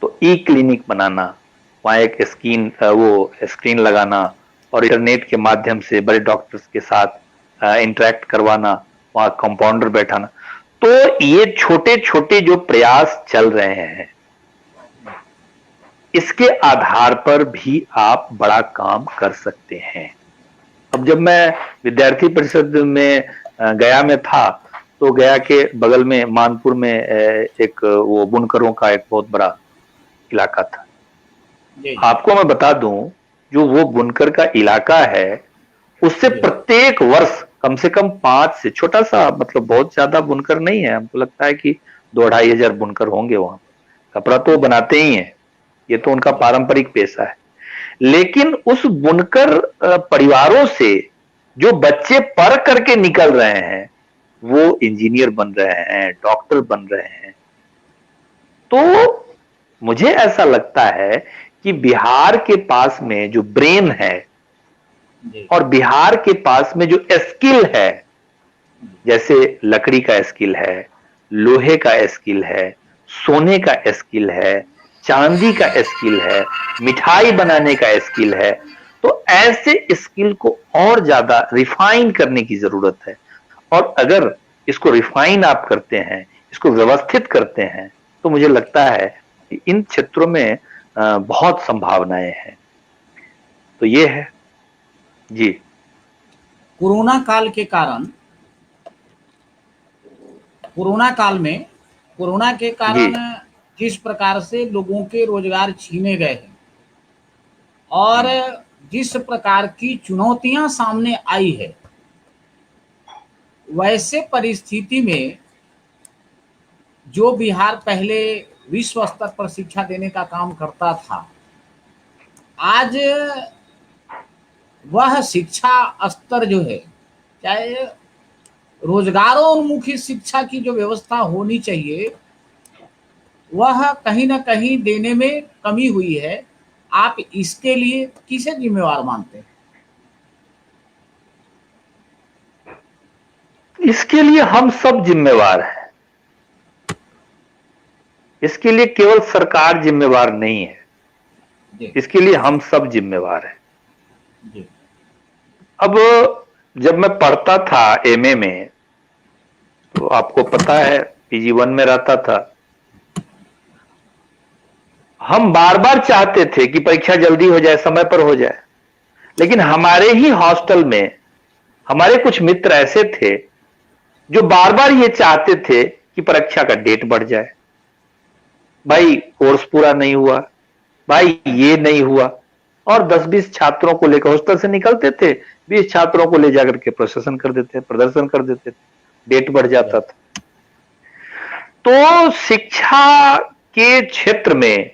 तो ई क्लिनिक बनाना, वहां एक स्क्रीन लगाना और इंटरनेट के माध्यम से बड़े डॉक्टर्स के साथ इंटरेक्ट करवाना, वहां कंपाउंडर बैठाना। तो ये छोटे छोटे जो प्रयास चल रहे हैं, इसके आधार पर भी आप बड़ा काम कर सकते हैं। अब जब मैं विद्यार्थी परिषद में गया में था, तो गया के बगल में मानपुर में एक वो बुनकरों का एक बहुत बड़ा इलाका था। आपको मैं बता दूं, जो वो बुनकर का इलाका है, उससे प्रत्येक वर्ष कम से कम 5 से, छोटा सा मतलब बहुत ज्यादा बुनकर नहीं है, हमको लगता है कि 2-2.5 हजार बुनकर होंगे वहां। कपड़ा तो बनाते ही हैं, ये तो उनका पारंपरिक पेशा है। लेकिन उस बुनकर परिवारों से जो बच्चे पढ़ करके निकल रहे हैं, वो इंजीनियर बन रहे हैं, डॉक्टर बन रहे हैं। तो मुझे ऐसा लगता है कि बिहार के पास में जो ब्रेन है और बिहार के पास में जो स्किल है, जैसे लकड़ी का स्किल है, लोहे का स्किल है, सोने का स्किल है, चांदी का स्किल है, मिठाई बनाने का स्किल है, तो ऐसे स्किल को और ज्यादा रिफाइन करने की जरूरत है। और अगर इसको रिफाइन आप करते हैं, इसको व्यवस्थित करते हैं, तो मुझे लगता है कि इन क्षेत्रों में बहुत संभावनाएं हैं। तो ये है जी। कोरोना काल के कारण, कोरोना के कारण जिस प्रकार से लोगों के रोजगार छीने गए हैं और जिस प्रकार की चुनौतियां सामने आई है, वैसे परिस्थिति में जो बिहार पहले विश्व स्तर पर शिक्षा देने का काम करता था, आज वह शिक्षा स्तर जो है, चाहे रोजगारोन्मुखी शिक्षा की जो व्यवस्था होनी चाहिए, वह कहीं न कहीं देने में कमी हुई है। आप इसके लिए किसे जिम्मेवार मानते हैं? इसके लिए हम सब जिम्मेवार हैं। इसके लिए केवल सरकार जिम्मेवार नहीं है, इसके लिए हम सब जिम्मेवार हैं। अब जब मैं पढ़ता था एमए में, तो आपको पता है पीजी 1 में रहता था, हम बार बार चाहते थे कि परीक्षा जल्दी हो जाए, समय पर हो जाए, लेकिन हमारे ही हॉस्टल में हमारे कुछ मित्र ऐसे थे जो बार बार ये चाहते थे कि परीक्षा का डेट बढ़ जाए। भाई कोर्स पूरा नहीं हुआ, भाई ये नहीं हुआ, और 10-20 छात्रों को लेकर हॉस्टल से निकलते थे, 20 छात्रों को ले जाकर के प्रदर्शन कर देते थे, डेट बढ़ जाता था। तो शिक्षा के क्षेत्र में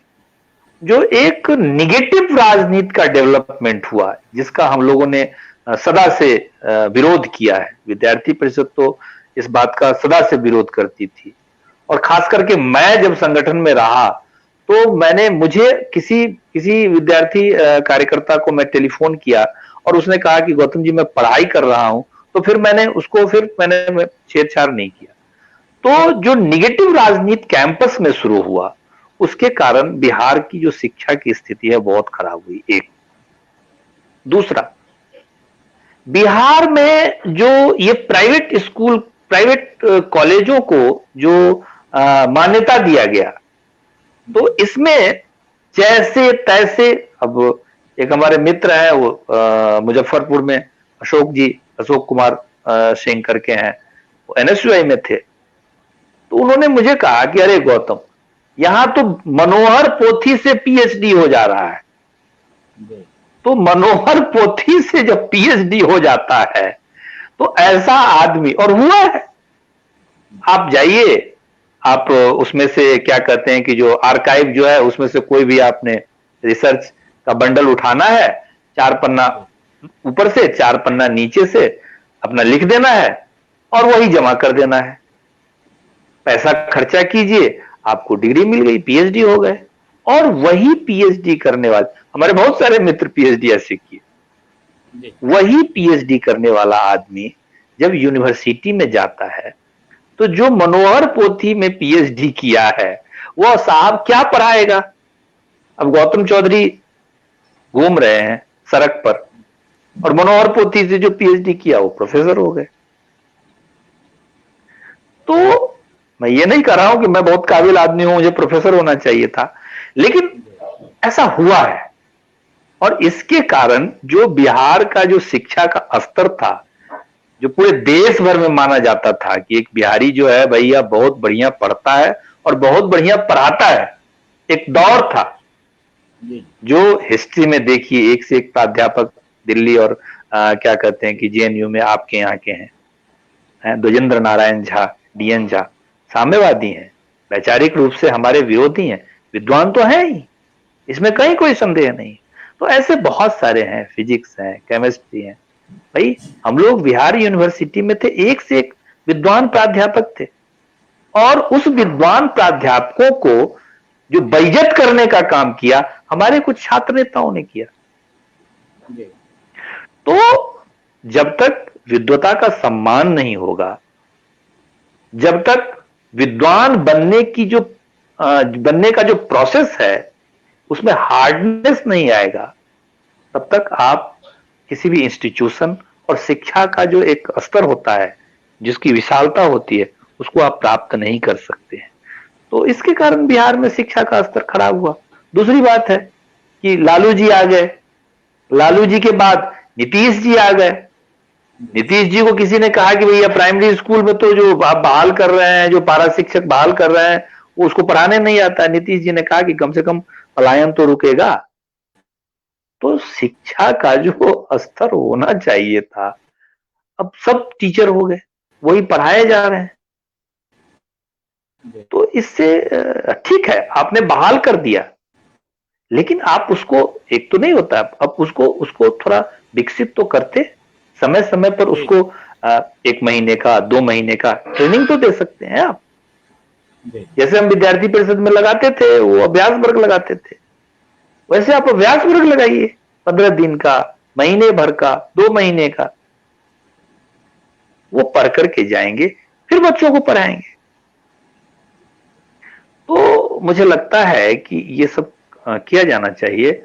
जो एक निगेटिव राजनीति का डेवलपमेंट हुआ, जिसका हम लोगों ने सदा से विरोध किया है, विद्यार्थी परिषद तो इस बात का सदा से विरोध करती थी, और खास करके मैं जब संगठन में रहा तो मुझे किसी विद्यार्थी कार्यकर्ता को मैं टेलीफोन किया और उसने कहा कि गौतम जी मैं पढ़ाई कर रहा हूं, तो फिर मैंने छेड़छाड़ नहीं किया। तो जो निगेटिव राजनीति कैंपस में शुरू हुआ, उसके कारण बिहार की जो शिक्षा की स्थिति है बहुत खराब हुई। एक दूसरा, बिहार में जो ये प्राइवेट कॉलेजों को जो मान्यता दिया गया, तो इसमें जैसे तैसे, अब एक हमारे मित्र हैं वो मुजफ्फरपुर में अशोक कुमार सिंह करके हैं, वो एनएसयूआई में थे, तो उन्होंने मुझे कहा कि अरे गौतम, यहां तो मनोहर पोथी से पीएचडी हो जा रहा है। तो मनोहर पोथी से जब पीएचडी हो जाता है तो ऐसा आदमी, और हुआ है, आप जाइए, आप उसमें से क्या कहते हैं कि जो आर्काइव जो है उसमें से कोई भी आपने रिसर्च का बंडल उठाना है, 4 पन्ना ऊपर से 4 पन्ना नीचे से अपना लिख देना है और वही जमा कर देना है, पैसा खर्चा कीजिए, आपको डिग्री मिल गई, पीएचडी हो गए। और वही पीएचडी करने वाले, हमारे बहुत सारे मित्र पीएचडी ऐसे किए, वही पीएचडी करने वाला आदमी जब यूनिवर्सिटी में जाता है तो जो मनोहर पोथी में पीएचडी किया है वो साहब क्या पढ़ाएगा। अब गौतम चौधरी घूम रहे हैं सड़क पर और मनोहर पोथी से जो पीएचडी किया वो प्रोफेसर हो गए। तो मैं ये नहीं कह रहा हूं कि मैं बहुत काबिल आदमी हूं, मुझे प्रोफेसर होना चाहिए था, लेकिन ऐसा हुआ है। और इसके कारण जो बिहार का जो शिक्षा का स्तर था, जो पूरे देश भर में माना जाता था कि एक बिहारी जो है भैया बहुत बढ़िया पढ़ता है और बहुत बढ़िया पढ़ाता है, एक दौर था जो हिस्ट्री में देखिए एक से एक प्राध्यापक दिल्ली और क्या कहते हैं कि जेएनयू में आपके यहाँ के हैं, द्विजेंद्र नारायण झा, डीएन झा, साम्यवादी हैं, वैचारिक रूप से हमारे विरोधी हैं, विद्वान तो है ही, इसमें कहीं कोई संदेह नहीं। तो ऐसे बहुत सारे हैं, फिजिक्स हैं, केमिस्ट्री हैं। भाई हम लोग बिहार यूनिवर्सिटी में थे, एक से एक विद्वान प्राध्यापक थे, और उस विद्वान प्राध्यापकों को जो बेइज्जत करने का काम किया हमारे कुछ छात्र नेताओं ने किया। तो जब तक विद्वता का सम्मान नहीं होगा, जब तक विद्वान बनने का जो प्रोसेस है उसमें हार्डनेस नहीं आएगा, तब तक आप किसी भी इंस्टीट्यूशन और शिक्षा का जो एक स्तर होता है, जिसकी विशालता होती है, उसको आप प्राप्त नहीं कर सकते हैं। तो इसके कारण बिहार में शिक्षा का स्तर खराब हुआ। दूसरी बात है कि लालू जी आ गए, लालू जी के बाद नीतीश जी आ गए। नीतीश जी को किसी ने कहा कि भैया प्राइमरी स्कूल में तो जो आप बहाल कर रहे हैं, जो पारा शिक्षक बहाल कर रहे हैं, वो उसको पढ़ाने नहीं आता है। नीतीश जी ने कहा कि कम से कम पलायन तो रुकेगा। तो शिक्षा का जो स्तर होना चाहिए था, अब सब टीचर हो गए, वही पढ़ाए जा रहे हैं। तो इससे ठीक है, आपने बहाल कर दिया, लेकिन आप उसको, एक तो नहीं होता, अब उसको उसको थोड़ा विकसित तो करते, समय समय पर उसको 1 महीने का 2 महीने का ट्रेनिंग तो दे सकते हैं आप। जैसे हम विद्यार्थी परिषद में लगाते थे, वो अभ्यास वर्ग लगाते थे, वैसे आप अभ्यास वर्ग लगाइए, 15 दिन का, महीने भर का, 2 महीने का, वो पढ़ करके जाएंगे, फिर बच्चों को पढ़ाएंगे। तो मुझे लगता है कि ये सब किया जाना चाहिए,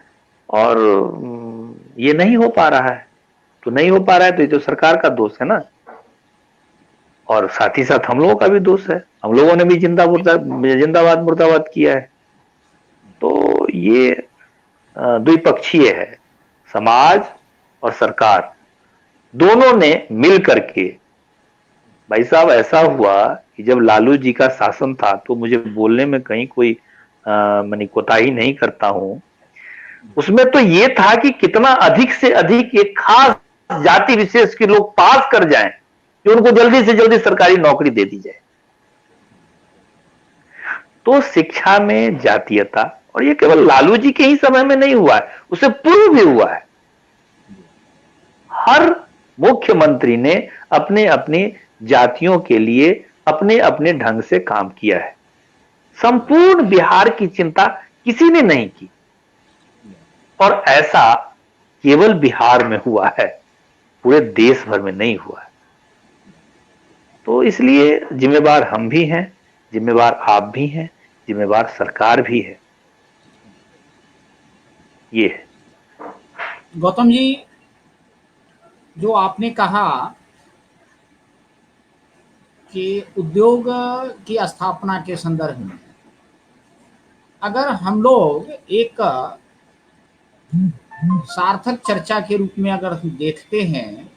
और ये नहीं हो पा रहा है। तो नहीं हो पा रहा है तो ये तो सरकार का दोष है ना, और साथ ही साथ हम लोगों का भी दोष है, हम लोगों ने भी जिंदाबाद मुर्दाबाद किया है। तो ये द्विपक्षीय है, समाज और सरकार दोनों ने मिल करके। भाई साहब, ऐसा हुआ कि जब लालू जी का शासन था, तो मुझे बोलने में कहीं कोई मैंने कोताही नहीं करता हूं, उसमें तो ये था कि कितना अधिक से अधिक एक खास जाति विशेष के लोग पास कर जाएं कि उनको जल्दी से जल्दी सरकारी नौकरी दे दी जाए। तो शिक्षा में जातीयता, और ये केवल लालू जी के ही समय में नहीं हुआ है, उससे पूर्व भी हुआ है। हर मुख्यमंत्री ने अपने अपने जातियों के लिए अपने अपने ढंग से काम किया है। संपूर्ण बिहार की चिंता किसी ने नहीं की, और ऐसा केवल बिहार में हुआ है, पूरे देश भर में नहीं हुआ है। तो इसलिए जिम्मेवार हम भी हैं, जिम्मेवार आप भी हैं, जिम्मेवार सरकार भी है। ये है। गौतम जी, जो आपने कहा कि उद्योग की स्थापना के संदर्भ में, अगर हम लोग एक सार्थक चर्चा के रूप में अगर देखते हैं,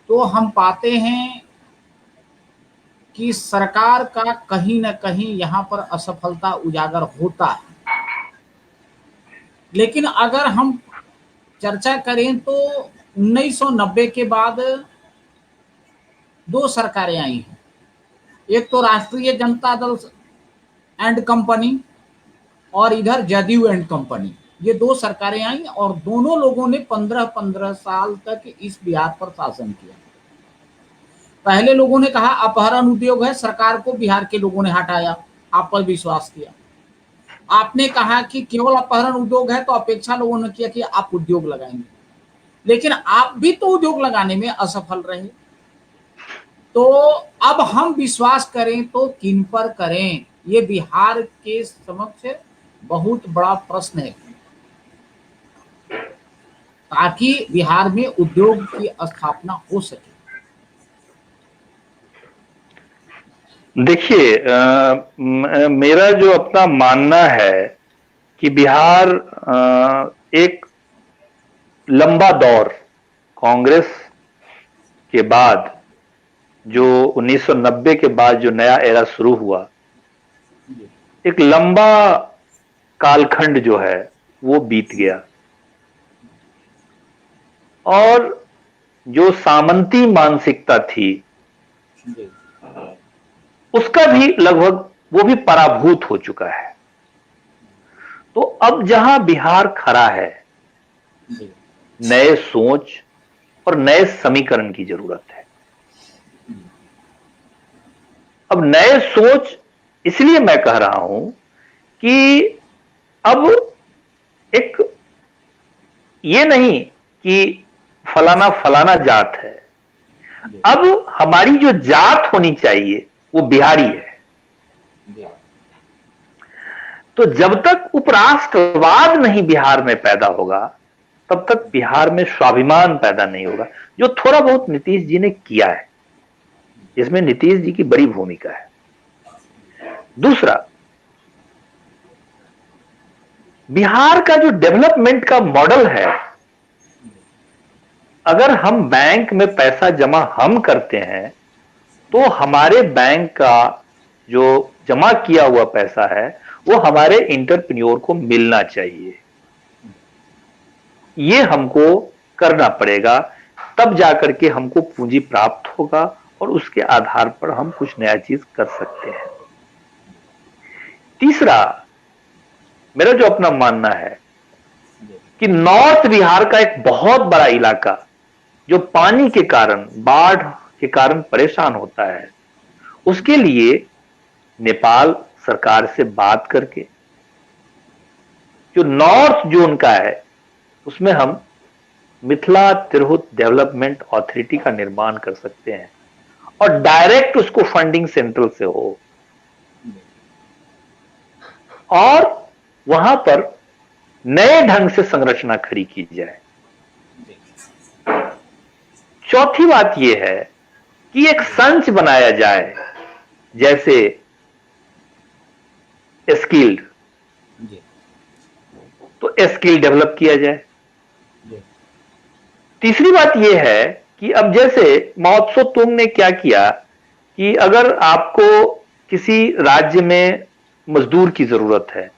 तो हम पाते हैं कि सरकार का कहीं न कहीं यहाँ पर असफलता उजागर होता है। लेकिन अगर हम चर्चा करें तो 1990 के बाद 2 सरकारें आई हैं। एक तो राष्ट्रीय जनता दल एंड कंपनी, और इधर जदयू एंड कंपनी। ये 2 सरकारें आई, और दोनों लोगों ने 15-15 साल तक इस बिहार पर शासन किया। पहले लोगों ने कहा अपहरण उद्योग है, सरकार को बिहार के लोगों ने हटाया, आप पर विश्वास किया। आपने कहा कि केवल अपहरण उद्योग है, तो अपेक्षा लोगों ने किया कि आप उद्योग लगाएंगे, लेकिन आप भी तो उद्योग लगाने में असफल रहे। तो अब हम विश्वास करें तो किन पर करें, ये बिहार के समक्ष बहुत बड़ा प्रश्न है, ताकि बिहार में उद्योग की स्थापना हो सके। देखिए, मेरा जो अपना मानना है कि बिहार एक लंबा दौर, कांग्रेस के बाद जो 1990 के बाद जो नया एरा शुरू हुआ, एक लंबा कालखंड जो है वो बीत गया, और जो सामंती मानसिकता थी उसका भी लगभग वो भी पराभूत हो चुका है। तो अब जहां बिहार खड़ा है, नए सोच और नए समीकरण की जरूरत है। अब नए सोच इसलिए मैं कह रहा हूं कि अब एक ये नहीं कि फलाना फलाना जात है, अब हमारी जो जात होनी चाहिए वो बिहारी है। तो जब तक उपराष्ट्रवाद नहीं बिहार में पैदा होगा, तब तक बिहार में स्वाभिमान पैदा नहीं होगा, जो थोड़ा बहुत नीतीश जी ने किया है, इसमें नीतीश जी की बड़ी भूमिका है। दूसरा, बिहार का जो डेवलपमेंट का मॉडल है, अगर हम बैंक में पैसा जमा हम करते हैं, तो हमारे बैंक का जो जमा किया हुआ पैसा है वो हमारे एंटरप्रेन्योर को मिलना चाहिए। ये हमको करना पड़ेगा, तब जाकर के हमको पूंजी प्राप्त होगा और उसके आधार पर हम कुछ नया चीज कर सकते हैं। तीसरा, मेरा जो अपना मानना है कि नॉर्थ बिहार का एक बहुत बड़ा इलाका जो पानी के कारण, बाढ़ के कारण परेशान होता है, उसके लिए नेपाल सरकार से बात करके जो नॉर्थ जोन का है उसमें हम मिथिला तिरहुत डेवलपमेंट अथॉरिटी का निर्माण कर सकते हैं और डायरेक्ट उसको फंडिंग सेंट्रल से हो और वहां पर नए ढंग से संरचना खड़ी की जाए। चौथी बात यह है कि एक संच बनाया जाए, जैसे स्किल्ड, तो स्किल डेवलप किया जाए। तीसरी बात यह है कि अब जैसे महोत्सव तुंग ने क्या किया कि अगर आपको किसी राज्य में मजदूर की जरूरत है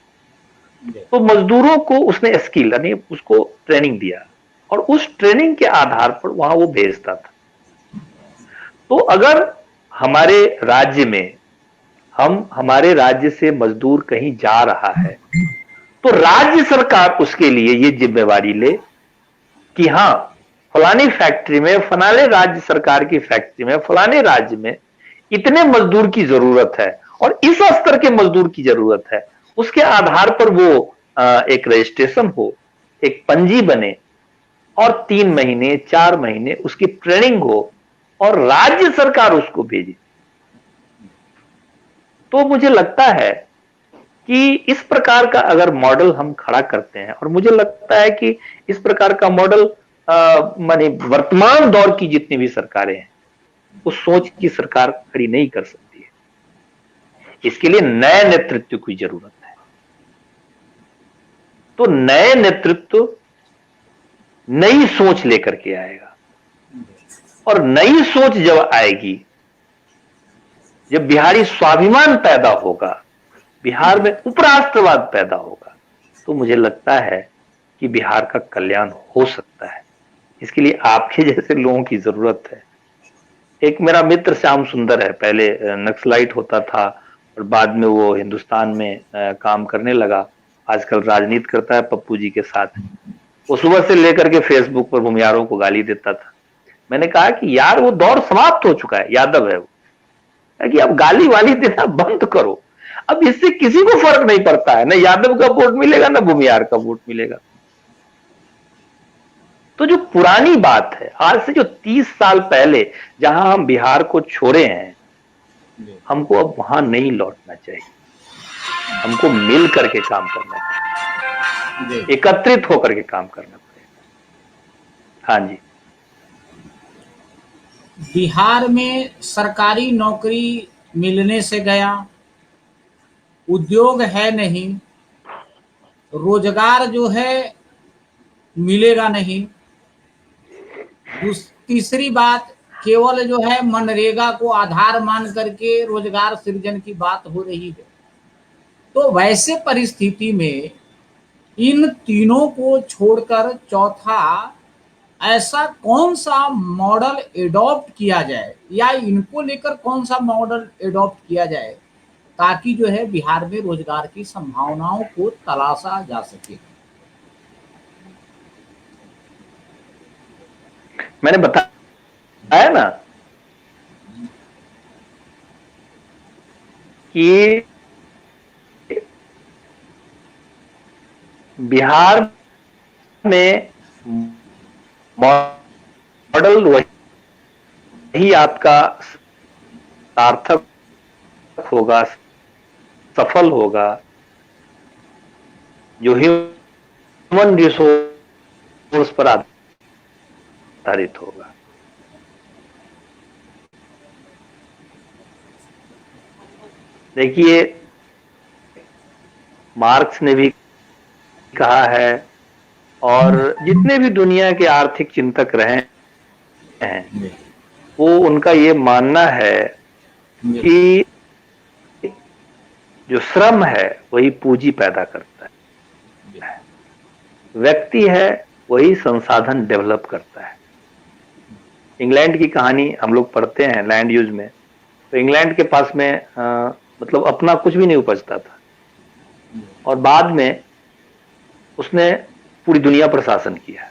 तो मजदूरों को उसने स्किल यानी उसको ट्रेनिंग दिया और उस ट्रेनिंग के आधार पर वहां वो भेजता था। तो अगर हमारे राज्य में हमारे राज्य से मजदूर कहीं जा रहा है तो राज्य सरकार उसके लिए ये जिम्मेवारी ले कि हां, फलानी फैक्ट्री में, फलाने राज्य सरकार की फैक्ट्री में, फलाने राज्य में इतने मजदूर की जरूरत है और इस स्तर के मजदूर की जरूरत है। उसके आधार पर वो एक रजिस्ट्रेशन हो, एक पंजी बने और 3 महीने 4 महीने उसकी ट्रेनिंग हो और राज्य सरकार उसको भेजे। तो मुझे लगता है कि इस प्रकार का अगर मॉडल हम खड़ा करते हैं, और मुझे लगता है कि इस प्रकार का मॉडल माने वर्तमान दौर की जितनी भी सरकारें हैं उस सोच की सरकार खड़ी नहीं कर सकती है। इसके लिए नए नेतृत्व की जरूरत है। तो नए नेतृत्व नई सोच लेकर के आएगा और नई सोच जब आएगी, जब बिहारी स्वाभिमान पैदा होगा, बिहार में उपराष्ट्रवाद पैदा होगा, तो मुझे लगता है कि बिहार का कल्याण हो सकता है। इसके लिए आपके जैसे लोगों की जरूरत है। एक मेरा मित्र श्याम सुंदर है, पहले नक्सलाइट होता था और बाद में वो हिंदुस्तान में काम करने लगा, आजकल राजनीति करता है पप्पू जी के साथ। वो सुबह से लेकर के फेसबुक पर भूमियारों को गाली देता था। मैंने कहा कि यार वो दौर समाप्त हो चुका है, यादव है वो, कि अब गाली वाली देना बंद करो। अब इससे किसी को फर्क नहीं पड़ता है, ना यादव का वोट मिलेगा ना भूमियार का वोट मिलेगा। तो जो पुरानी बात है, आज से जो 30 साल पहले जहां हम बिहार को छोड़े हैं, हमको अब वहां नहीं लौटना चाहिए। हमको मिल करके काम करना चाहिए, एकत्रित होकर के काम करना पड़ेगा। हाँ जी। बिहार में सरकारी नौकरी मिलने से गया, उद्योग है नहीं, रोजगार जो है मिलेगा नहीं। तीसरी बात, केवल जो है मनरेगा को आधार मान करके रोजगार सृजन की बात हो रही है। तो वैसे परिस्थिति में इन तीनों को छोड़कर चौथा ऐसा कौन सा मॉडल एडॉप्ट किया जाए, या इनको लेकर कौन सा मॉडल एडॉप्ट किया जाए ताकि जो है बिहार में रोजगार की संभावनाओं को तलाशा जा सके। मैंने बताया ना कि बिहार में मॉडल वही आपका सार्थक होगा, सफल होगा, जो ह्यूमन रिसोर्स पर आधारित होगा। देखिए, मार्क्स ने भी कहा है और जितने भी दुनिया के आर्थिक चिंतक रहे हैं, वो उनका ये मानना है कि जो श्रम है वही पूंजी पैदा करता है। व्यक्ति है वही संसाधन डेवलप करता है। इंग्लैंड की कहानी हम लोग पढ़ते हैं लैंड यूज में, तो इंग्लैंड के पास में मतलब अपना कुछ भी नहीं उपजता था, और बाद में उसने पूरी दुनिया पर शासन किया।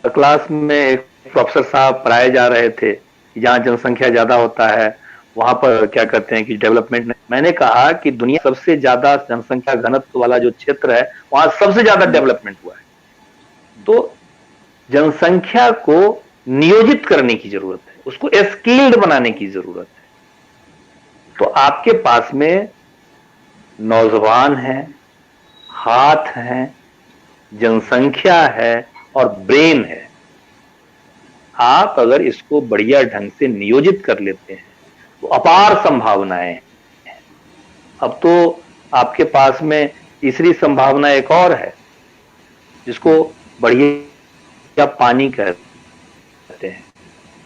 क्लास में एक प्रोफेसर साहब पढ़ाए जा रहे थे कि जहाँ जनसंख्या ज्यादा होता है वहां पर क्या कहते हैं कि डेवलपमेंट नहीं। मैंने कहा कि दुनिया सबसे ज्यादा जनसंख्या घनत्व वाला जो क्षेत्र है वहां सबसे ज्यादा डेवलपमेंट हुआ है। तो जनसंख्या को नियोजित करने की जरूरत है, उसको स्किल्ड बनाने की जरूरत है। तो आपके पास में नौजवान है, हाथ है, जनसंख्या है और ब्रेन है। आप अगर इसको बढ़िया ढंग से नियोजित कर लेते हैं तो अपार संभावनाएं हैं। अब तो आपके पास में तीसरी संभावना एक और है जिसको बढ़िया पानी कहते हैं,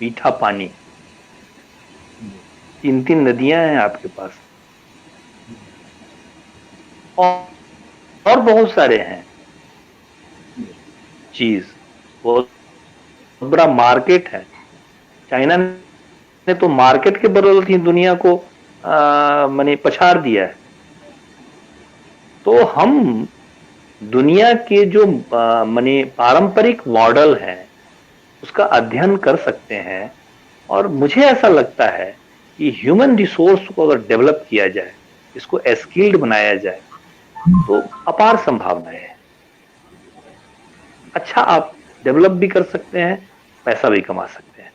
मीठा पानी। 3-3 नदियां हैं आपके पास, और बहुत सारे हैं चीज, बहुत बड़ा मार्केट है। चाइना ने तो मार्केट के बदौलत ही दुनिया को माने पछाड़ दिया है। तो हम दुनिया के जो माने पारंपरिक मॉडल है उसका अध्ययन कर सकते हैं, और मुझे ऐसा लगता है कि ह्यूमन रिसोर्स को अगर डेवलप किया जाए, इसको स्किल्ड बनाया जाए, तो अपार संभावनाएं है। अच्छा आप डेवलप भी कर सकते हैं, पैसा भी कमा सकते हैं।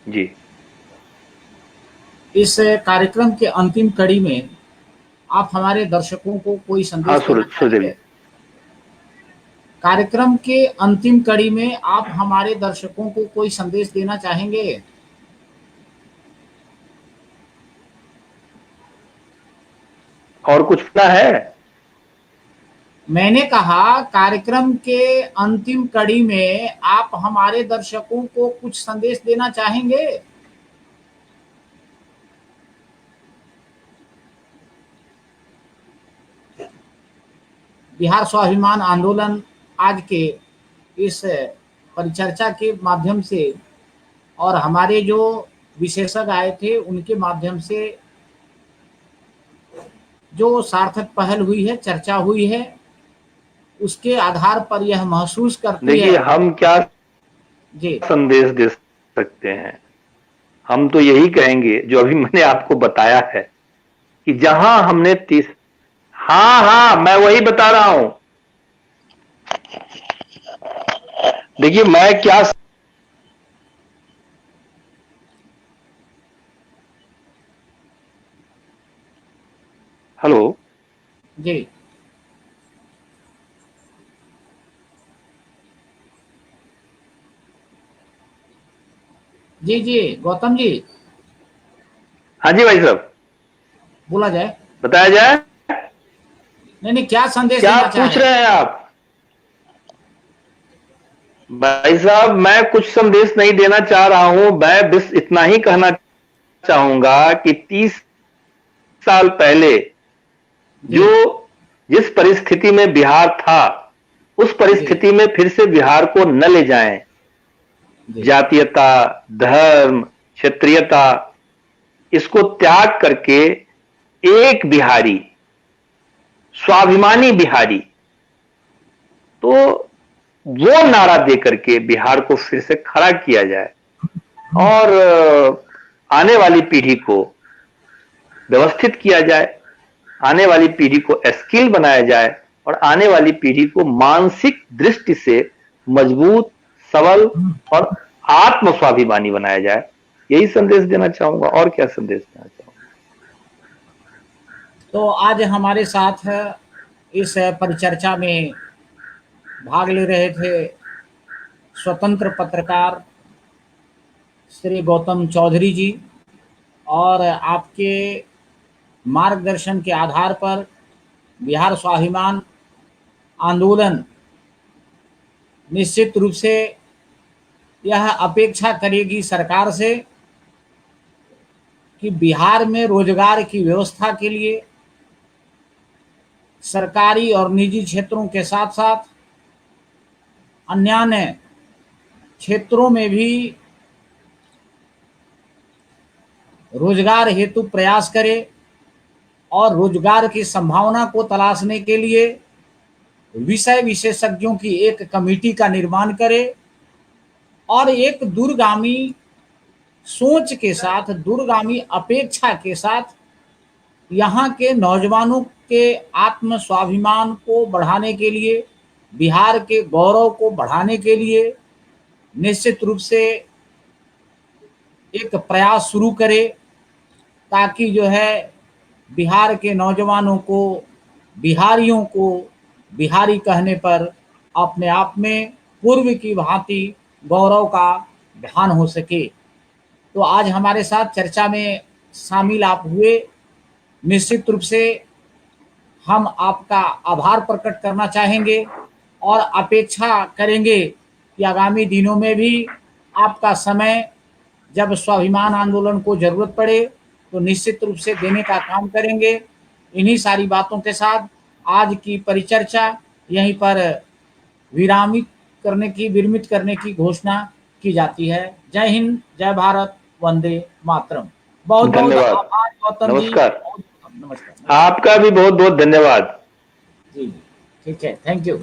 जी, इस कार्यक्रम के अंतिम कड़ी में आप हमारे दर्शकों को कोई हाँ संदेश देना सुरदेव चाहेंगे? जी। कार्यक्रम के अंतिम कड़ी में आप हमारे दर्शकों को कोई संदेश देना चाहेंगे? और कुछ ना है? मैंने कहा कार्यक्रम के अंतिम कड़ी में आप हमारे दर्शकों को कुछ संदेश देना चाहेंगे? बिहार स्वाभिमान आंदोलन आज के इस परिचर्चा के माध्यम से और हमारे जो विशेषज्ञ आए थे उनके माध्यम से जो सार्थक पहल हुई है, चर्चा हुई है, उसके आधार पर यह महसूस करती देखिए है। हम क्या जी संदेश दे सकते हैं? हम तो यही कहेंगे जो अभी मैंने आपको बताया है कि जहां हमने हाँ मैं वही बता रहा हूं। देखिए मैं क्या, हेलो जी जी जी गौतम जी, हाँ जी भाई साहब, बोला जाए। बताया जाए। नहीं नहीं, क्या संदेश क्या देना पूछ चाहें? रहे हैं आप? भाई साहब मैं कुछ संदेश नहीं देना चाह रहा हूं, मैं बस इतना ही कहना चाहूंगा कि 30 साल पहले जो जिस परिस्थिति में बिहार था उस परिस्थिति में फिर से बिहार को न ले जाएं। जातीयता, धर्म, क्षेत्रीयता, इसको त्याग करके एक बिहारी, स्वाभिमानी बिहारी, तो वो नारा दे करके बिहार को फिर से खड़ा किया जाए और आने वाली पीढ़ी को व्यवस्थित किया जाए, आने वाली पीढ़ी को स्किल बनाया जाए और आने वाली पीढ़ी को मानसिक दृष्टि से मजबूत, सबल और आत्म स्वाभिमानी बनाया जाए। यही संदेश देना चाहूंगा, और क्या संदेश देना चाहूंगा। तो आज हमारे साथ इस परिचर्चा में भाग ले रहे थे स्वतंत्र पत्रकार श्री गौतम चौधरी जी, और आपके मार्गदर्शन के आधार पर बिहार स्वाभिमान आंदोलन निश्चित रूप से यह अपेक्षा करेगी सरकार से कि बिहार में रोजगार की व्यवस्था के लिए सरकारी और निजी क्षेत्रों के साथ साथ अन्य क्षेत्रों में भी रोजगार हेतु प्रयास करे और रोजगार की संभावना को तलाशने के लिए विषय विशेषज्ञों की एक कमेटी का निर्माण करे और एक दूरगामी सोच के साथ, दूरगामी अपेक्षा के साथ यहाँ के नौजवानों के आत्म स्वाभिमान को बढ़ाने के लिए, बिहार के गौरव को बढ़ाने के लिए निश्चित रूप से एक प्रयास शुरू करे, ताकि जो है बिहार के नौजवानों को, बिहारियों को बिहारी कहने पर अपने आप में पूर्व की भांति गौरव का भान हो सके। तो आज हमारे साथ चर्चा में शामिल आप हुए, निश्चित रूप से हम आपका आभार प्रकट करना चाहेंगे और अपेक्षा करेंगे कि आगामी दिनों में भी आपका समय, जब स्वाभिमान आंदोलन को जरूरत पड़े तो निश्चित रूप से देने का काम करेंगे। इन्हीं सारी बातों के साथ आज की परिचर्चा यहीं पर विरमित करने की घोषणा की जाती है। जय हिंद, जय भारत, वंदे मातरम। बहुत बहुत आभार गौतम जी। नमस्कार। नमस्कार। आपका भी बहुत बहुत धन्यवाद। जी, ठीक है, थैंक यू।